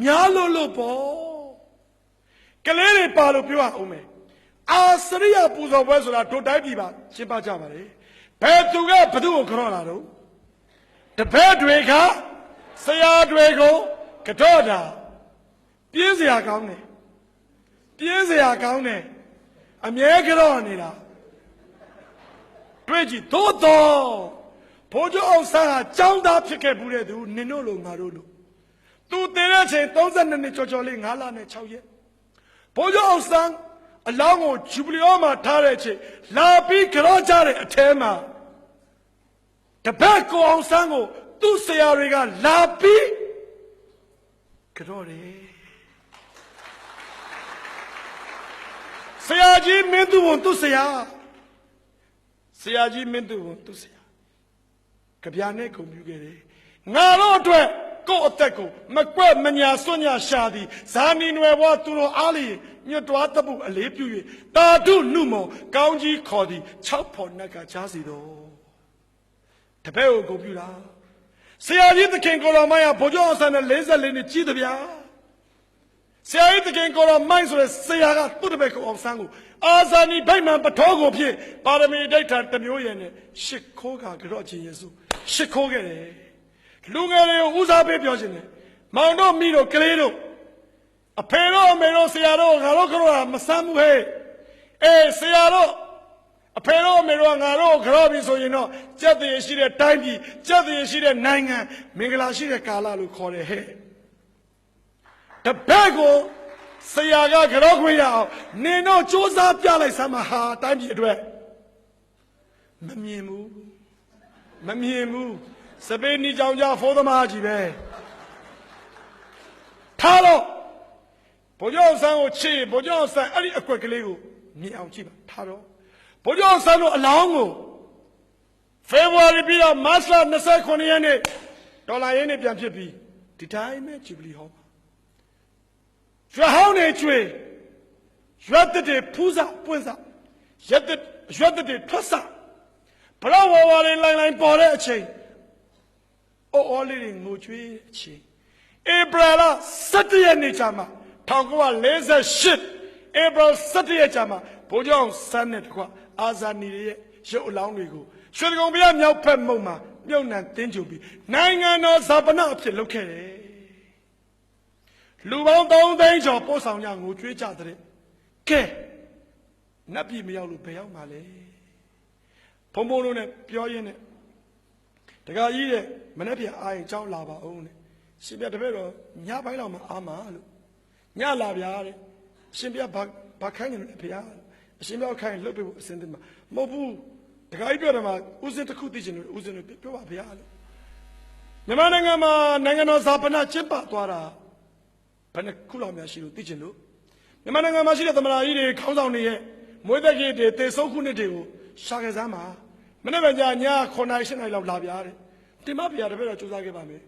များလို့ပေါ့ကလေးတွေပါလို့ပြောရအောင်မယ်အာစရိယပူဇော်ပွဲဆိုတာတို့တိုင်းပြည်ပါရှင်းပကြပါလေဘယ်သူကဘသူ့ကိုကြောတာတော့တပည့်တွေကဆရာတွေကိုကြောတာပြင်းစရာကောင်းတယ်အမြဲကြောနေတာတွေ့ကြည့်သို့တော့ဘိုးကျော်အောင်ဆန်းဟာကျောင်းသားဖြစ်ခဲ့ဘူးတဲ့သူနင်တို့လိုငါတို့လိုသူတည်တဲ့အချိန်32နှစ်ကျော်လေး9လနဲ့6ရက်ဘိုးကျော်အောင်ဆန်းအလောင်းကိုဂျူဘလီအောမှာထားတဲ့အချိန်လာပြီးကြောကြတဲ့အထဲမှာတပတ်ကိုအောင်ဆန်းကိုသူ့ဆရာတွေကလာပြီးကြောတယ်ဆရာကြီးမင်းသူဝန်သူ့ဆရာကြီးမင်းသူဝန်သူ့ဆရာကြပြနဲ့ဂုဏ်ပြုခဲ့တယ်ငါတို့အတွက်ကိုယ့်အသက်ကိုမကွက်မညာစွန့်ညာရှာသည်ဇာနီနွယ်ဘွားသူတို့အားလျင်ညွတ်တွားတပုအလေးပြု၍တာဓုနှုမောကောင်းကြီးခေါ်သည်6ဖော်နက်ကကြားစီတော်တပည့်ကိုဂုဏ်ပြုတာဆရာကြီးသခင်ကိုတော်မိုင်းကဘိုးကျော်အောင်ဆန်းနဲ့44နှစ်ကြီးသဗျာဆရာကြီးသခင်ကိုတော်မိုင်းဆိုတဲ့ဆရာကသူ့တပည့်ကိုအောင်ဆန်းကိုအာဇာနည်ဗိမာန်ပထောကိုဖြစ်ပါရမီဒိဋ္ဌာတစ်မျိုးရဲ့နဲ့ရှစ်ခိုးကကြော့ချင်းယေစုရှစ်ခိုးခဲ့တယ်လူငယ်တွေကိုဦးစားပေးပြောခြင်းတယ်မောင်တို့မိတို့ကလေးတို့အဖေတို့အမေတို့ဆရာတို့ငါတို့ကတော့မဆမ်းဘူးဟဲ့ဆရာတို့အဖေတို့အမေတို့ငါတို့ကြော့ပြီဆိုရင်တော့ကြက်တည်းရှိတဲ့တိုင်းပြည်ကြက်တည်းရှိတဲ့နိုင်ငံမင်္ဂလာရှိတဲ့ကာလလို့ခေါ်တယ်ဟဲ့တပည့်ကိုဆရာကကြော့ခွင့်ရအောင်နင်တို့စ조사ပြလိုက်စမ်းမဟာတိုင်းပြည်အတွက်မမြင်ဘူးစပိန်နီကြောင်ကြဖိုးသမားကြီးပဲထားတော့ဘိုးကျော်ဆန်းကိုချစ်ဘိုးကျော်ဆန်းအဲ့ဒီအကွက်ကလေးကိုမြင်အောင်ကြည့်ပါထားတော့ဘိုးကျော်ဆန်းတို့အလောင်းကိုဖေဖော်ဝါရီပြီးတော့မတ်လ29ရက်နေ့ဒေါ်လာရင်းနဲ့ပြန်ဖြစ်ပြီးဒီတိုင်းပဲဂျူဘလီဟောရွှေဟောင်းနေကျွေရွက်တဲ့ဖူးစာပွင့်စာရွက်တဲ့ထွက်စာဘလောက်ဝါရင်လိုင်းပေါ်တဲ့အချိန်အော်လေးတွေငိုကြွေးတဲ့အချိန်ဧပြီလ17ရက်နေ့ကျမှ1948ဧပြီ17ရက်ကျမှဘိုးကျော်ဆန်းနဲ့တကွအာဇာနည်ရဲ့ရုပ်အလောင်းတွေကိုရွှေကုံပြမြောက်ဖက်မုံမှာမြုပ်နှံတင်းကြုံပြီးနိုင်ငံတော်ဇာပနအဖြစ်လုပ်ခဲ့တယ်လူပေါင်း3 သိန်းကျော်ပို့ဆောင်ကြငိုကြွေးကြတဲ့ကဲနတ်ပြည်မရောက်လို့ဘယ်ရောက်မှာလဲ ဖုံဖုံလုံးနဲ့ပြောရင်းနဲ့တခါကြီးတဲ့မနေ့ပြန်အားရင်ကြောင်းလာပါအောင်တဲ့ရှင်ပြတပည့်တော်ညပိုင်းလောက်မှအားမလို့ညလာဗျာတဲ့ရှင်ပြဘာခိုင်းနေလဲဖေဟာအရှင်ပြခိုင်းလှုပ်ပေးဖို့အစင်းသိမှာမဟုတ်ဘူးတခါကြီးပြောတယ်မှာဥစဉ်တစ်ခုသိချင်လို့ဥစဉ်လို့ပြောပါဖေဟာလို့မြန်မာနိုင်ငံမှာနိုင်ငံတော်ဇာပနာကျင်းပသွားတာဘယ်နှခုလောက်များရှိလို့သိချင်လို့မြန်မာနိုင်ငံမှာရှိတဲ့သမ္မတကြီးတွေခေါင်းဆောင်တွေရဲ့မွေးသက်ကြီးတွေတေဆုံးခုနှစ်တွေကိုရှာခဲ့စမ်းပါမနေ့ကည9:00 10:00လောက်လာပြားတယ်တင်မဖေဟာတပည့်တော်စူးစမ်းခဲ့ပါမယ်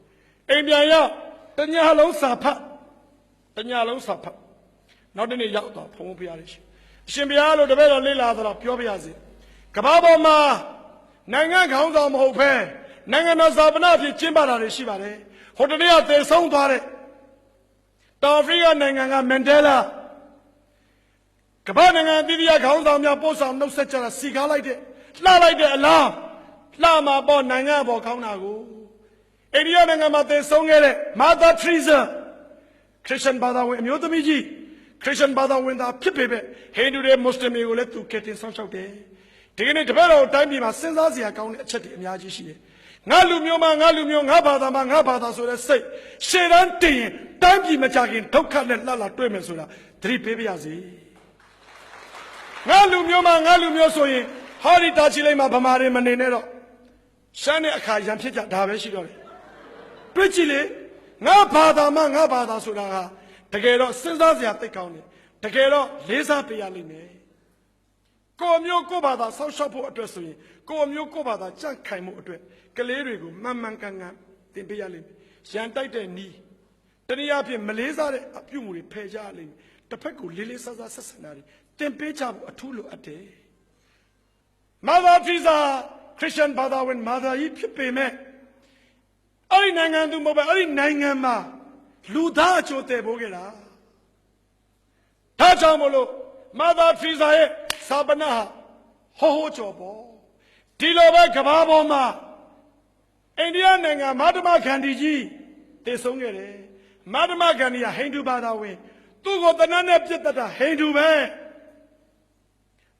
အိမ်ပြန်ရောက်တညလုံးစာဖတ်နောက်တနေ့ရောက်တော့ဖုံဖေရတယ်ရှင်အရှင်ဘုရားလို့တပည့်တော်လေ့လာတော့ပြောပြရစီကမ္ဘာပေါ်မှာနိုင်ငံခေါင်းဆောင်မဟုတ်ဘဲနိုင်ငံတော်ဇာပနာဖြစ်ကျင်းပတာတွေရှိပါတယ်ဟိုတနေ့ကသေဆုံးသွားတဲ့တောင်အာဖရိကနိုင်ငံကမန်ဒဲလာကမ္ဘာနိုင်ငံအသီးသီးခေါင်းဆောင်များပို့ဆောင်နှုတ်ဆက်ကြတာစီကားလိုက်တဲ့လှလိုက်တဲ့အလားလှမှာပေါ်နိုင်ငံပေါ်ခေါင်းတာကိုအိန္ဒိယနိုင်ငံမှာသေဆုံးခဲ့တဲ့မာသာထရီဇာခရစ်ယာန်ဘာသာဝင်အမျိုးသမီးကြီးခရစ်ယာန်ဘာသာဝင်သားဖြစ်ပေမဲ့ဟိန္ဒူတွေမွတ်စလင်တွေကိုလည်းသူကယ်တင်ဆောင်ရှောက်တယ်ဒီကနေ့တပည့်တော်တိုင်းပြည်မှာစဉ်းစားစရာကောင်းတဲ့အချက်တွေအများကြီးရှိတယ်ငါလူမျိုးမှာငါလူမျိုးငါဘာသာမှာငါဘာသာဆိုတဲ့စိတ်ရှေ့တန်းတင်ရင်တိုင်းပြည်မကြခင်ဒုက္ခနဲ့လှလှတွေ့မယ်ဆိုတာသတိပေးပါရစေငါလူမျိုးမှာငါလူမျိုးဆိုရင်ဟာဒီတာချီလိုက်မှာဗမာတွေမနေနဲ့တော့ရှမ်းတဲ့အခါရံဖြစ်ကြဒါပဲရှိတော့တယ်တွေ့ကြည့်လေငါဘာသာမှာငါဘာသာဆိုတာကတကယ်တော့စဉ်းစားစရာသိကောင်းတယ်တကယ်တော့လေးစားပေးရလိမ့်မယ်ကိုယ်မျိုးကိုယ်ဘာသာဆောက်ရှောက်ဖို့အတွက်ဆိုရင်ကိုယ်မျိုးကိုယ်ဘာသာကြန့်ခိုင်မှုအတွက်ကလေးတွေကိုမှန်မှန်ကန်ကန်သင်ပေးရလိမ့်မယ်ရန်တိုက်တဲ့နီးတနည်းအားဖြင့်မလေးစားတဲ့အပြုမှုတွေဖယ်ကြရလိမ့်မယ်တစ်ဖက်ကိုလေးလေးစားစားဆက်ဆံတာတွေသင်ပေးကြဖို့အထူးလိုအပ်တယ်မာသာဖီဇာခရစ်ယာန်ဘာသာဝင်မာသာကြီးဖြစ်ပေမဲ့အဲ့ဒီနိုင်ငံသူမဟုတ်ပဲအဲ့ဒီနိုင်ငံမှာလူသားအကျိုးတည်ဖို့ခဲ့တာဒါကြောင့်မလို့မာသာဖီဇာရဲ့စာပနာဟိုကြော်ပေါ်ဒီလိုပဲကမ္ဘာပေါ်မှာအိန္ဒိယနိုင်ငံမဟာတမဂန္ဒီကြီးတည်ဆုံးခဲ့တယ်မဟာတမဂန္ဒီကဟိန္ဒူဘာသာဝင်သူ့ကိုတနတ်နဲ့ပြစ်တတ်တာဟိန္ဒူပဲ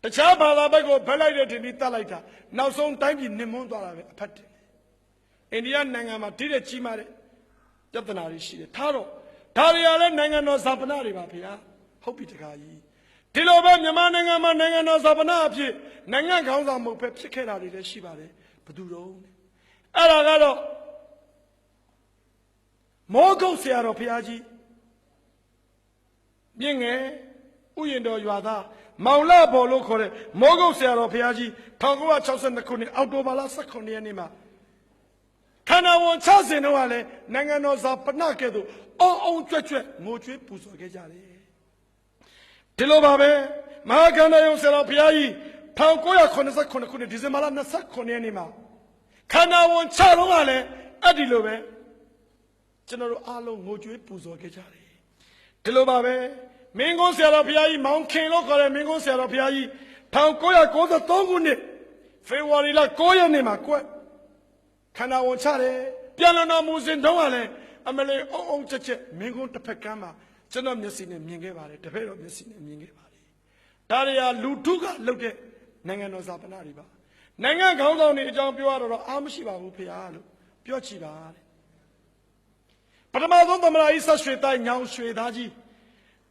တခြားဘာသာဘက်ကိုဖက်လိုက်တဲ့ထင်ပြီးတတ်လိုက်တာနောက်ဆုံးတိုင်းပြည်နစ်မွန်းသွားတာပဲအဖက်တယ်အိန္ဒိယနိုင်ငံမှာဒီတဲ့ကြီးမားတဲ့ပြဿနာတွေရှိတယ်ထားတော့ဒါတွေကလည်းနိုင်ငံတော်ဇာပနာတွေပါဖေဟာဟုတ်ပြီတခါကြီးဒီလိုပဲမြန်မာနိုင်ငံမှာနိုင်ငံတော်ဇာပနာအဖြစ်နိုင်ငံခေါင်းဆောင်မှုပဲဖြစ်ခဲ့တာတွေလည်းရှိပါတယ်ဘယ်သူတော့အဲ့ဒါကတော့မောဂုတ်ဆရာတော်ဘုရားကြီးမြင့်ငယ်ဥယျာဉ်တော်ရွာသားမောင်လာဘော်လို့ခေါ်တဲ့မောဂုတ်ဆရာတော်ဘုရားကြီး1962ခုနှစ်အောက်တိုဘာလ18ရက်နေ့မှာခန္ဓာဝန်ချစဉ်တော့ကလည်းနိုင်ငံတော်ဇာပနာကဲ့သို့အောင်ကြွက်ကြွက်ငိုကြွေးပူဇော်ခဲ့ကြတယ်ဒီလိုပါပဲမဟာကန္တယုံဆရာတော်ဘုရားကြီး1989ခုနှစ်ဒီဇင်ဘာလ29ရက်နေ့မှာခန္ဓာဝန်ချတော့ကလည်းအဲ့ဒီလိုပဲကျွန်တော်တို့အားလုံးငိုကြွေးပူဇော်ခဲ့ကြတယ်ဒီလိုပါပဲမင်းကုန်းဆရာတော်ဘုရားကြီးမောင်ခင်လို့ခေါ်တဲ့မင်းကုန်းဆရာတော်ဘုရားကြီး1993ခုနှစ်ဖေဖော်ဝါရီလ9ရက်နေ့မှာကွက်ခန္ဓာဝန်ချတယ်ပြန်လည်တော်မူစဉ်တုန်းကလည်းအမလေးအုံချက်ချက်မင်းကုန်းတစ်ဖက်ကမ်းမှာကျွန်တော်မျက်စိနဲ့မြင်ခဲ့ပါတယ်တပည့်တော်မျက်စိနဲ့မြင်ခဲ့ပါတယ်ဒါတွေဟာလူထုကလုပ်တဲ့နိုင်ငံတော်ဇာပနာတွေပါနိုင်ငံခေါင်းဆောင်တွေအကြောင်းပြောရတော့အားမရှိပါဘူးဖေဟာလို့ပြောချင်ပါတဲ့ပထမဆုံးသမ္မတကြီးဆက်ရွှေတိုင်းညောင်ရွှေသားကြီး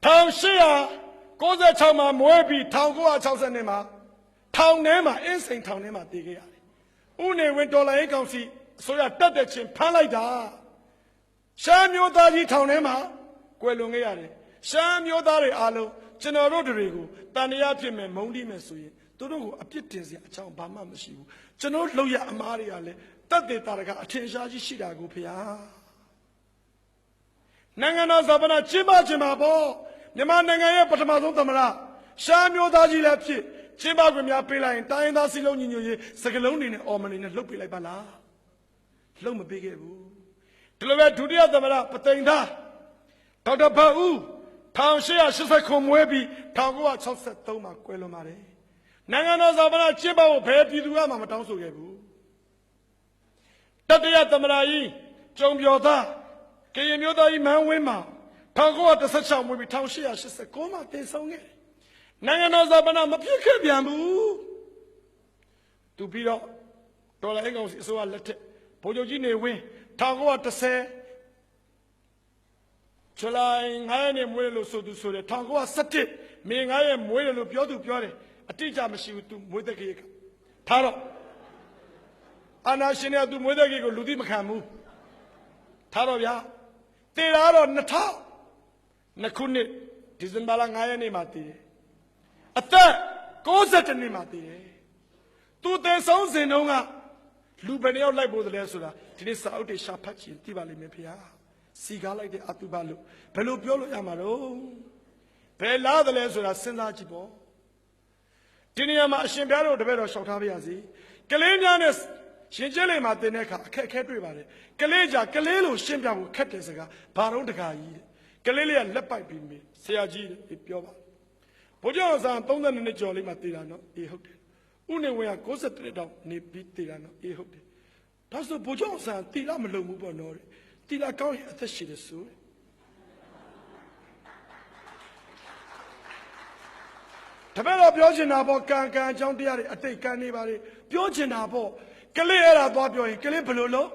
1896မှာမွေးပြီး1960နှစ်မှာထောင်ထဲမှာအင်းစိန်ထောင်ထဲမှာတည်ခဲ့ရတယ်ဥနေဝင်တော်လိုင်းကောင်စီအစိုးရတက်တဲ့ချင်းဖမ်းလိုက်တာရှမ်းမျိုးသားကြီးထောင်ထဲမှာကွယ်လွန်ခဲ့ရတယ်ရှမ်းမျိုးသားတွေအားလုံးကျွန်တော်တို့တွေကိုတန်တရားဖြစ်မယ်မုန်းတိမယ်ဆိုရင်သူတို့ကိုအပြစ်တင်စရာအကြောင်းဘာမှမရှိဘူးကျွန်တော်လှုပ်ရအမားတွေကလည်းတတ်တဲ့တာရကအထင်ရှားကြီးရှိတာကိုဖေဟာနိုင်ငံတော်ဇာပနာကျင်းပခြင်းပါပေါ့မြန်မာနိုင်ငံရဲ့ပထမဆုံးသမ္မတရှမ်းမျိုးသားကြီးလည်းဖြစ်ကျင်းပခွင့်များပေးလိုက်ရင်တိုင်းသားစီလုံးညီညွတ်ရေးစကလုံးတွေနဲ့အော်မနေနဲ့လှုပ်ပေးလိုက်ပါလားလှုပ်မပေးခဲ့ဘူးဒီလိုပဲဒုတိယသမ္မတပသိမ်သားဒေါက်တာဘဦး1889မွေးပြီး1963မှာကွယ်လွန်ပါတယ်နိုင်ငံတော်ဇာပနာကျင်းပဖို့ဘယ်ပြည်သူကမှမတောင်းဆိုခဲ့ဘူးတတိယသမ္မတကြီးကျုံပြောသားကရင်မျိုးသားကြီးမန်းဝင်းမှာ1916မွေးပြီး1889မှာတည်ဆုံးခဲ့နိုင်ငံတော်ဇာပနာမဖြစ်ခဲ့ပြန်ဘူး သူပြီးတော့ဒေါ်လာကောင်စီအစိုးရလက်ထက်ဗိုလ်ချုပ်ကြီးနေဝင်း1910ဇူလိုင်9ရက်နေ့မွေးတယ်လို့ဆိုသူဆိုတယ်1917မေ9ရက်မွေးတယ်လို့ပြောသူပြောတယ်အတိအကျမရှိဘူးသူမွေးတဲ့ခေတ်ကထားတော့အာနာရှင်ကသူမွေးတဲ့ခေတ်ကိုလူသိမခံဘူးထားတော့ဗျာတည်လာတော့2000ခုနှစ်ဒီဇင်ဘာလ9ရက်နေ့မှာတည်တယ်အသက်62နှစ်မှာတည်တယ်သူတည်ဆုံးစဉ်တုန်းကလူဘယ်နှယောက်လိုက်ဖို့တလဲဆိုတာဒီနေ့စာအုပ်တွေရှာဖတ်ခြင်းသိပါလိမ့်မယ်ဖေဟာစီကားလိုက်တဲ့အတုပလို့ဘယ်လိုပြောလို့ရမှာတော့ဘယ်လားတလဲဆိုတာစဉ်းစားကြည့်ပေါ့ဒီနေရာမှာအရှင်ဘုရားတို့တပည့်တော်ရှောက်ထားပါရစေကလေးများနဲ့ရှင်ကျဲလေမှာတင်တဲ့အခါအခက်အခဲတွေ့ပါတယ်ကလေးကြကလေးလို့ရှင်းပြဖို့ခက်တယ်စကားဘာတော့တကာကြီးတဲ့ကလေးလေးကလက်ပိုက်ပြီးမေးဆရာကြီးတဲ့ပြောပါဘုရားဆန်32နှစ်ကျော်လေးမှတည်တာနော်အေးဟုတ်တယ်ဥနေဝင်က63တောင်နေပြီးတည်တာနော်အေးဟုတ်တယ်ဒါဆိုဘုရားဆန်တည်လာမလုံဘူးပေါ့နော်တည်လာကောင်းရင်အသက်ရှိတယ်ဆိုတပည့်တော်ပြောချင်တာပေါ့ကံအကြောင်းတရားတွေအတိတ်ကံနေပါလေပြောချင်တာပေါ့ကလေးအဲ့ဒါသွားပြောရင်ကလေးဘယ်လိုလုပ်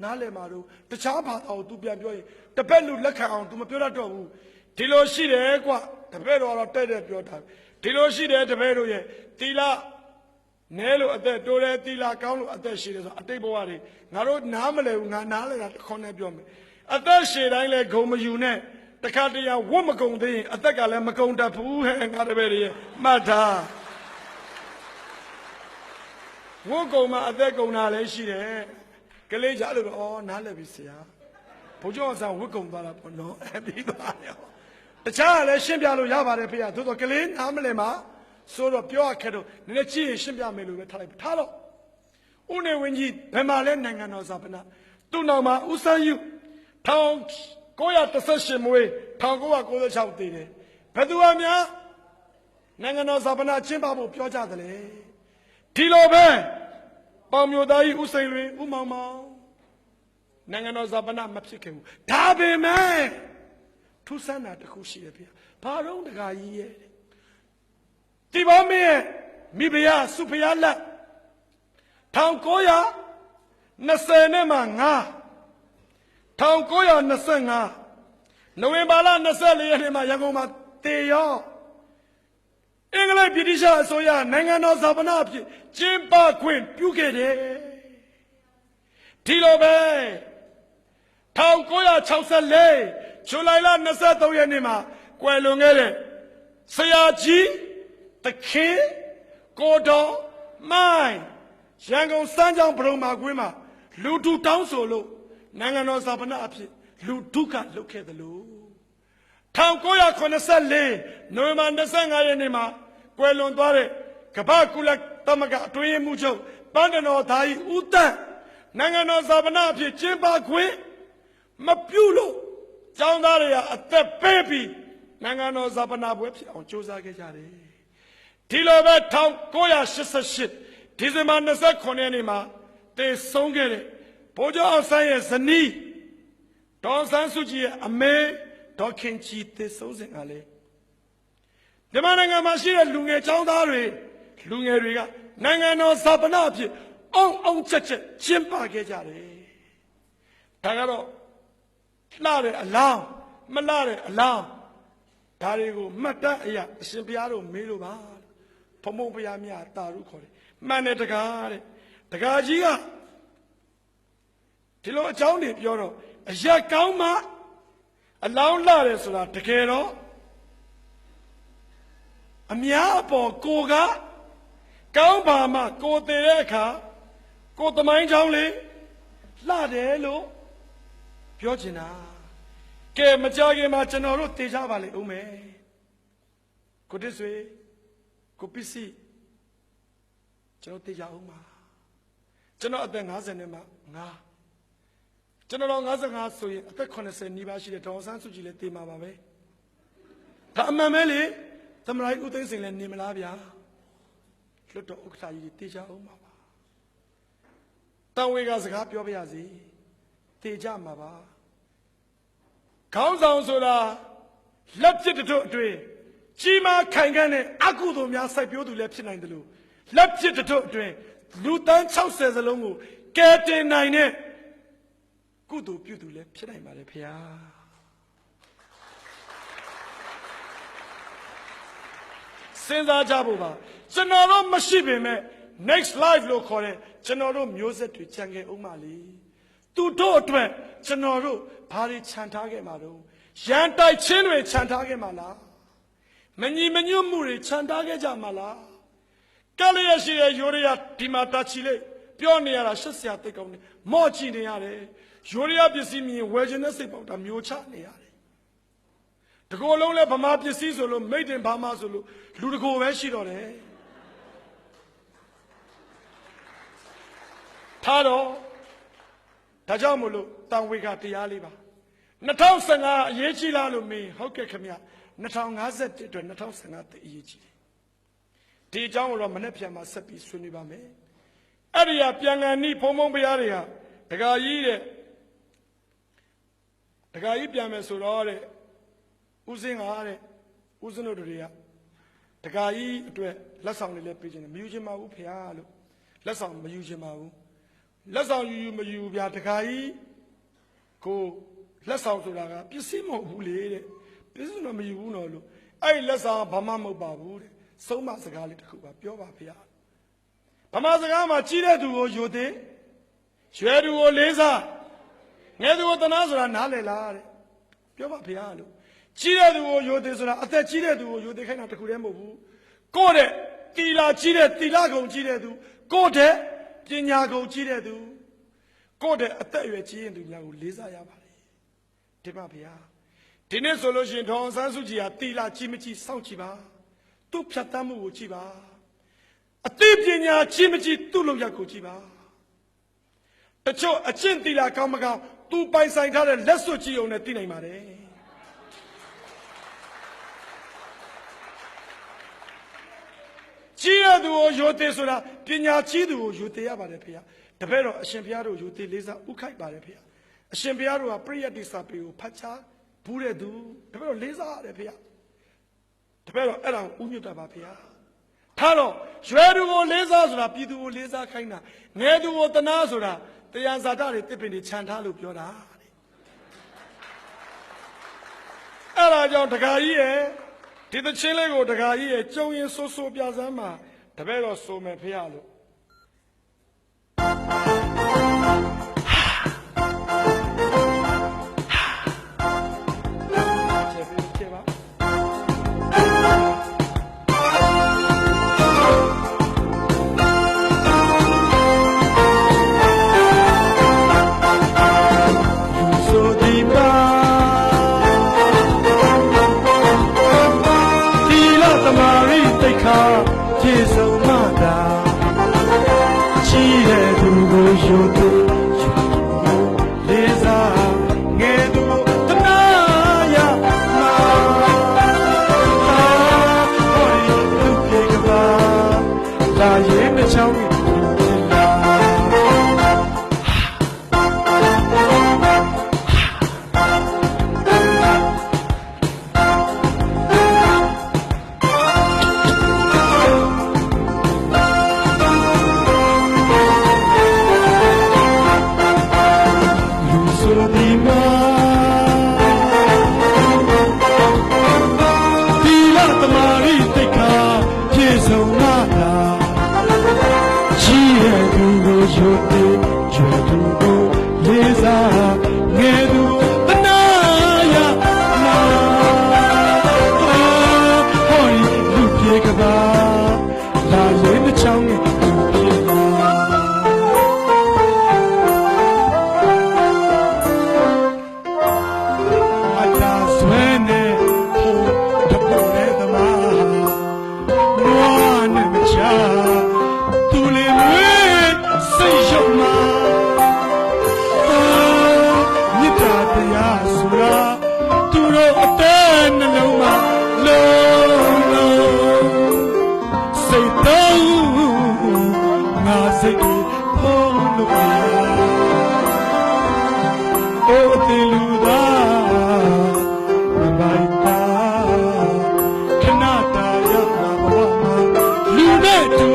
နားလည်မှာတော့တခြားဘာသာကို तू ပြန်ပြောရင်တပည့်လူလက်ခံအောင် तू မပြောတတ်တော့ဘူးဒီလိုရှိတယ်ကွတပည့်တော်တော့တဲ့ပြောတာဒီလိုရှိတယ်တပည့်တို့ရဲ့တီလာနဲလို့အသက်တိုးတယ်တီလာကောင်းလို့အသက်ရှိတယ်ဆိုအတိတ်ဘဝတွေငါတို့နားမလဲဘူးငါနားလဲတာတစ်ခွန်းနဲ့ပြောမယ်အသက်ရှည်တိုင်းလဲဂုံမယူနဲ့တခါတရံဝတ်မကုံသေးရင်အသက်ကလည်းမကုံတတ်ဘူးဟဲ့ငါတပည့်တွေရဲ့မှတ်ထားဝတ်ကုံမှာအသက်ကုံတာလည်းရှိတယ်ကလေးကြလို့ဩနားလဲပြီဆရာဘုရားဆောင်ဝတ်ကုံသွားတာပေါ့နော်ပြီးသွားတယ်တခြားလည်းရှင်းပြလို့ရပါတယ်ဖေရသို့တော့ကလေးနားမလဲမှာဆိုတော့ပြောရခက်တော့နည်းနည်းကြည့်ရင်ရှင်းပြမယ်လို့ပဲထားလိုက်ထားတော့ဦးနေဝင်းကြီးဘယ်မှာလဲနိုင်ငံတော်ဇာပနာသူ့နောက်မှာဦးစန်းယူ1918မွေး1996တည်တယ်ဘယ်သူအများနိုင်ငံတော်ဇာပနာကျင်းပဖို့ပြောကြတယ်လေဒီလိုပဲပေါင်မျိုးသားကြီးဦးစိန်လွင်ဦးမောင်မောင်နိုင်ငံတော်ဇာပနာမဖြစ်ခဲ့ဘူးဒါပေမဲ့ထူးဆန်းတာတစ်ခုရှိတယ်ဗျာဘာတော့တကာကြီးရဲ့ဒီဘောမင်းရဲ့မိဖုရားစုဖုရားလက်1920နဲ့မှ1925နိုဝင်ဘာလ24ရက်နေ့မှာရန်ကုန်မှာတေရောအင်္ဂလိပ်ဗြိတိရှအစိုးရနိုင်ငံတော်ဇာပနာအဖြစ်ကျင်းပခွင့်ပြုခဲ့တယ်ဒီလိုပဲ1964ဇူလိုင်လ23ရက်နေ့မှာကွယ်လွန်ခဲ့တဲ့ဆရာကြီးတခင်ကိုတော်မိုင်းရန်ကုန်စမ်းချောင်းဗရုံမာကွင်းမှာလူထုတောင်းဆိုလို့နိုင်ငံတော်ဇာပနာအဖြစ်လူထုကလုပ်ခဲ့တယ်လို့1984နိုဝင်ဘာ25ရက်နေ့မှာကွယ်လွန်သွားတဲ့ကမ္ဘာကုလသမဂ္ဂအတွင်းရေးမှူးချုပ်ပန်းတနော်သားကြီးဦးတန်းနိုင်ငံတော်ဇာပနာအဖြစ်ကျင်းပခွင့်မပြုလို့ကျောင်းသားတွေကအသက်ပေးပြီးနိုင်ငံတော်ဇာပနာပွဲဖြစ်အောင်ကြိုးစားခဲ့ကြတယ်ဒီလိုပဲ1988ဒီဇင်ဘာ29ရက်နေ့မှာတည်ဆုံးခဲ့တဲ့ဗိုလ်ချုပ်အောင်ဆန်းရဲ့ဇနီးဒေါ်ဆန်းစုကြည်ရဲ့အမေဒေါ်ခင်ကြည်တည်ဆုံးစဉ်ကလေမြန်မာနိုင်ငံမှာရှိတဲ့လူငယ်ကျောင်းသားတွေလူငယ်တွေကနိုင်ငံတော်ဇာပနာအဖြစ်အောင်ချက်ကျင်းပခဲ့ကြတယ်ဒါကတော့လှတဲ့အလောင်းမလှတဲ့အလောင်းဒါတွေကိုမှတ်တမ်းအရာအရှင်ဘုရားတို့မေးလို့ပါဘုံဘုံဘုရားမြတ်တာရုခေါ်တယ်မှန်တယ်တကားတဲ့တကားကြီးကဒီလိုအကြောင်းတွေပြောတော့အရက်ကောင်းမှအလောင်းလှတယ်ဆိုတာတကယ်တော့အများအပေါ်ကိုကကောင်းပါမှကိုတည်တဲ့အခါကိုသမိုင်းချောင်းလေးလှတယ်လို့ပြောချင်တာကဲမကြခင်မှာကျွန်တော်တို့တည်ကြပါလေဦးမယ်ကိုတစ္ဆွေကိုပစ္စည်းကျွန်တော်တည်ကြအောင်ပါကျွန်တော်အသက်50နဲ့မှ9ကျွန်တော်55ဆိုရင်အသက်80နီးပါးရှိတဲ့ဒေါ်ဆန်းစုကြည်လည်းတည်မှာပါပဲဒါအမှန်ပဲလေသမရိုင်းဦးသိန်းစိန်လည်းနေမလားဗျာလွတ်တော်ဥက္ကဋ္ဌကြီးတည်ကြအောင်ပါတန်ဝေကစကားပြောပြရစီတည်ကြမှာပါခေါင်းဆောင်ဆိုတာလက်ပြစ်တို့အတွေ့ကြီးမားခိုင်ခန့်တဲ့အကုသိုလ်များစိုက်ပျိုးသူလည်းဖြစ်နိုင်တယ်လို့ လက်ဖြစ်တို့အတွင်းလူတန်း60စလုံးကိုကယ်တင်နိုင်တဲ့ကုသိုလ်ပြုသူလည်းဖြစ်နိုင်ပါတယ်ဖေဟာစဉ်းစားကြဖို့ပါကျွန်တော်တို့မရှိပေမဲ့ next life လို့ခေါ်တဲ့ကျွန်တော်တို့မျိုးဆက်တွေကြံခဲ့အောင်ပါလေသူတို့အတွက်ကျွန်တော်တို့ဘာတွေခြံထားခဲ့မှာတော့ရန်တိုက်ချင်းတွေခြံထားခဲ့မှာလားမညီမညွတ်မှုတွေခြံထားခဲ့ကြမှာလားကလျက်ရှိရဲ့ယူရီးယားဒီမှာတာချီလေးပြောနေရတာရှက်စရာတိတ်ကောင်းနေမော့ချနေရတယ်ယူရီးယားပစ္စည်းမြင်ဝယ်ခြင်းနဲ့စိတ်ပေါက်တာမျိုးချနေရတယ်တကောလုံးလဲဗမာပစ္စည်းဆိုလို့မိတ်တင်ဘာမှဆိုလို့လူတကောပဲရှိတော့တယ်ထားတော့ဒါကြောင့်မို့လို့တန်ဝေကတရားလေးပါ2015အရေးကြီးလားလို့မေးဟုတ်ကဲ့ခင်ဗျ2050အတွက်2015အရေးကြီးတယ်ဒီအကြောင်းကိုတော့မနေ့ပြန်မှာဆက်ပြီးဆွေးနွေးပါမယ်အဲ့ဒီကပြန်ကန်နီးဖုံဖုံဘုရားတွေကဒကာကြီးပြန်မယ်ဆိုတော့တဲ့ဦးစင်းကတဲ့ဦးစင်းတို့တွေကဒကာကြီးအတွက်လက်ဆောင်လေးလည်းပေးခြင်းနဲ့မယူခြင်းမဟုတ်ဖျားလို့လက်ဆောင်မယူခြင်းမဟုတ်လက်ဆောင်ယူမယူဗျာဒကာကြီးကိုလက်ဆောင်ဆိုတာကပစ္စည်းမဟုတ်ဘူးလေတဲ့ပစ္စည်းတော့မယူဘူးနော်လို့အဲ့လက်ဆောင်ဘာမှမဟုတ်ပါဘူးတဲ့ဆုံးမစကားလေးတစ်ခုပါပြောပါဗျာဗမာစကားမှာကြီးတဲ့သူကိုယူသေးရွယ်သူကိုလေးစားငယ်သူကိုတနာဆိုတာနားလည်လားတဲ့ပြောပါဗျာလို့ကြီးတဲ့သူကိုယူသေးဆိုတာအသက်ကြီးတဲ့သူကိုယူသေးခိုင်းတာတခုတည်းမဟုတ်ဘူးကိုယ့်တဲ့တီလာကြီးတဲ့တီလာကုံကြီးတဲ့သူကိုယ့်တဲ့ပညာကုံကြီးတဲ့သူကိုယ့်တဲ့အသက်အရွယ်ကြီးရင်သူများကိုလေးစားရပါတယ်ဒီပါဗျာဒီနေ့ဆိုလို့ရှိရင်ဒေါအောင်ဆန်းစုကြည်ဟာတီလာကြီးမကြီးစောင့်ကြည့်ပါသူ့ဖြတ်တမ်းမှုကိုကြည့်ပါအသိပညာကြီးမကြီးသူ့လုံရကိုကြည့်ပါတချို့အကျင့်တီလာကောင်းမကောင်းသူပိုင်ဆိုင်ထားတဲ့လက်စွပ်ကြီးအောင်နဲ့သိနိုင်ပါတယ်ကြီးရသူကိုယူသေးဆိုတာပညာကြီးသူကိုယူသေးရပါတယ်ဖေ။တပည့်တော်အရှင်ဘုရားတို့ယူသေးလေးစားဥခိုက်ပါတယ်ဖေ။အရှင်ဘုရားတို့ကပရိယတ်တိစာပေကိုဖတ်ချဘူးတဲ့သူတပည့်တော်လေးစားရတယ်ဖေ။တပည့်တော်အဲ့ဒါကိုဥညွတ်တာပါဖေ။ထားတော့ရွယ်သူကိုလေးစားဆိုတာပြည်သူကိုလေးစားခိုင်းတာငယ်သူကိုတနာဆိုတာတရားဇာတတွေတစ်ပင်တွေခြံထားလို့ပြောတာတဲ့။အဲ့ဒါကြောင့်ဒကာကြီးရဲ့ဒီသချင်းလေးကိုဒကာကြီးရဲ့ကျုံရင်ဆိုးဆိုးပြစမ်းမှာတပည့်တော်ဆိုမယ်ဖေရလို့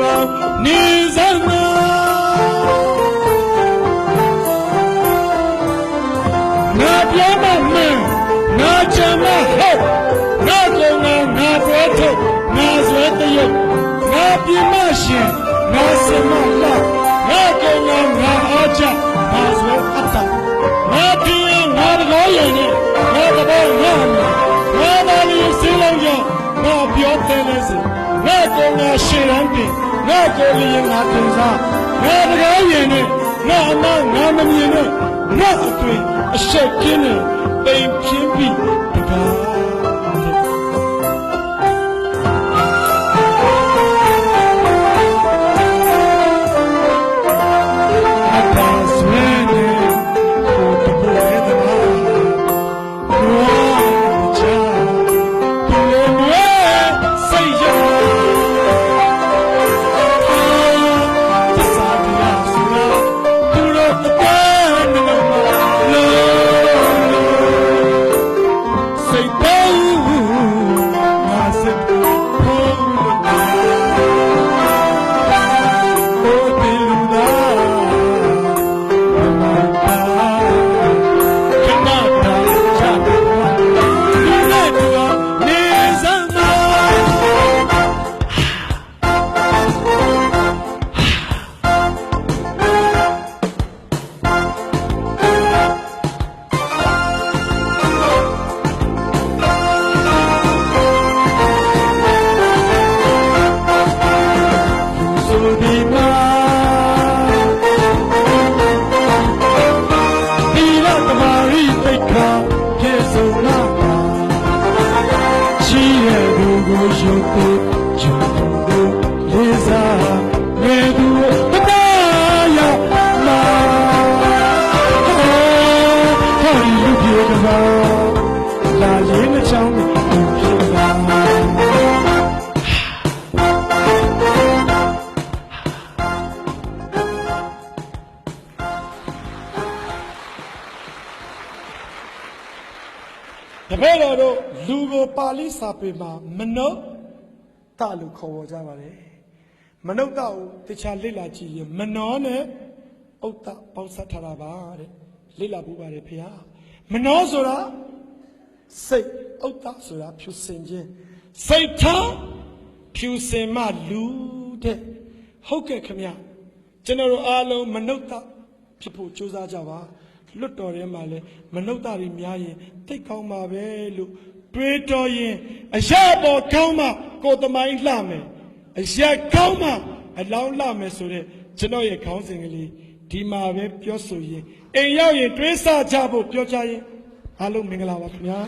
Wow. ငါပြောမှမှန်ငါချမ်းမဟုတ်ငါကောငါပွဲထုတ်ငါဆွဲတရုပ်ငါပြမရှင်ငါစမလာငါကောငါအားချငါဆွဲအတ္တငါပြင်းငါတကောရည်နဲ့ငါတဘောငါသာလီစင်းလုံးကြောင့်ငါပြောတယ်လေစီငါကောငါရှေ့ရန်တင်ငါကိုလျင်ငါတင်စားငါတကောရည်နဲ့ငါအမငါမမြင်နဲ့ငါအတွင်အရှက်ကင်းနဲ့ပိန်ပြင်းပြီးတကားတပည့်တော်တို့လူကိုပါဠိစာပေမှာမနုဿလို့ခေါ်ဝေါ်ကြပါတယ်မနုဿကိုတခြားလေ့လာကြည့်ရင်မနောနဲ့ဥဿပေါင်းစပ်ထားတာပါတဲ့လေ့လာဖို့ပါတယ်ဖေဟာမနောဆိုတာစိတ်ဥဿဆိုတာဖြူစင်ခြင်းစိတ်ထားဖြူစင်မှလူတဲ့ဟုတ်ကဲ့ခင်ဗျကျွန်တော်တို့အားလုံးမနုဿဖြစ်ဖို့ကြိုးစားကြပါလွတ်တော်ထဲမှာလဲမနုဿတွေများရင်သိကောင်းပါပဲလို့တွေးတော်ရင်အရာပေါ်ကောင်းမှကိုယ်သမိုင်းလှမယ်အရာကောင်းမှအလောင်းလှမယ်ဆိုတဲ့ကျွန်တော်ရဲ့ခေါင်းစဉ်ကလေးဒီမှာပဲပြောဆိုရင်အိမ်ရောက်ရင်တွေးဆကြဖို့ပြောကြရင်အားလုံးမင်္ဂလာပါခင်ဗျာ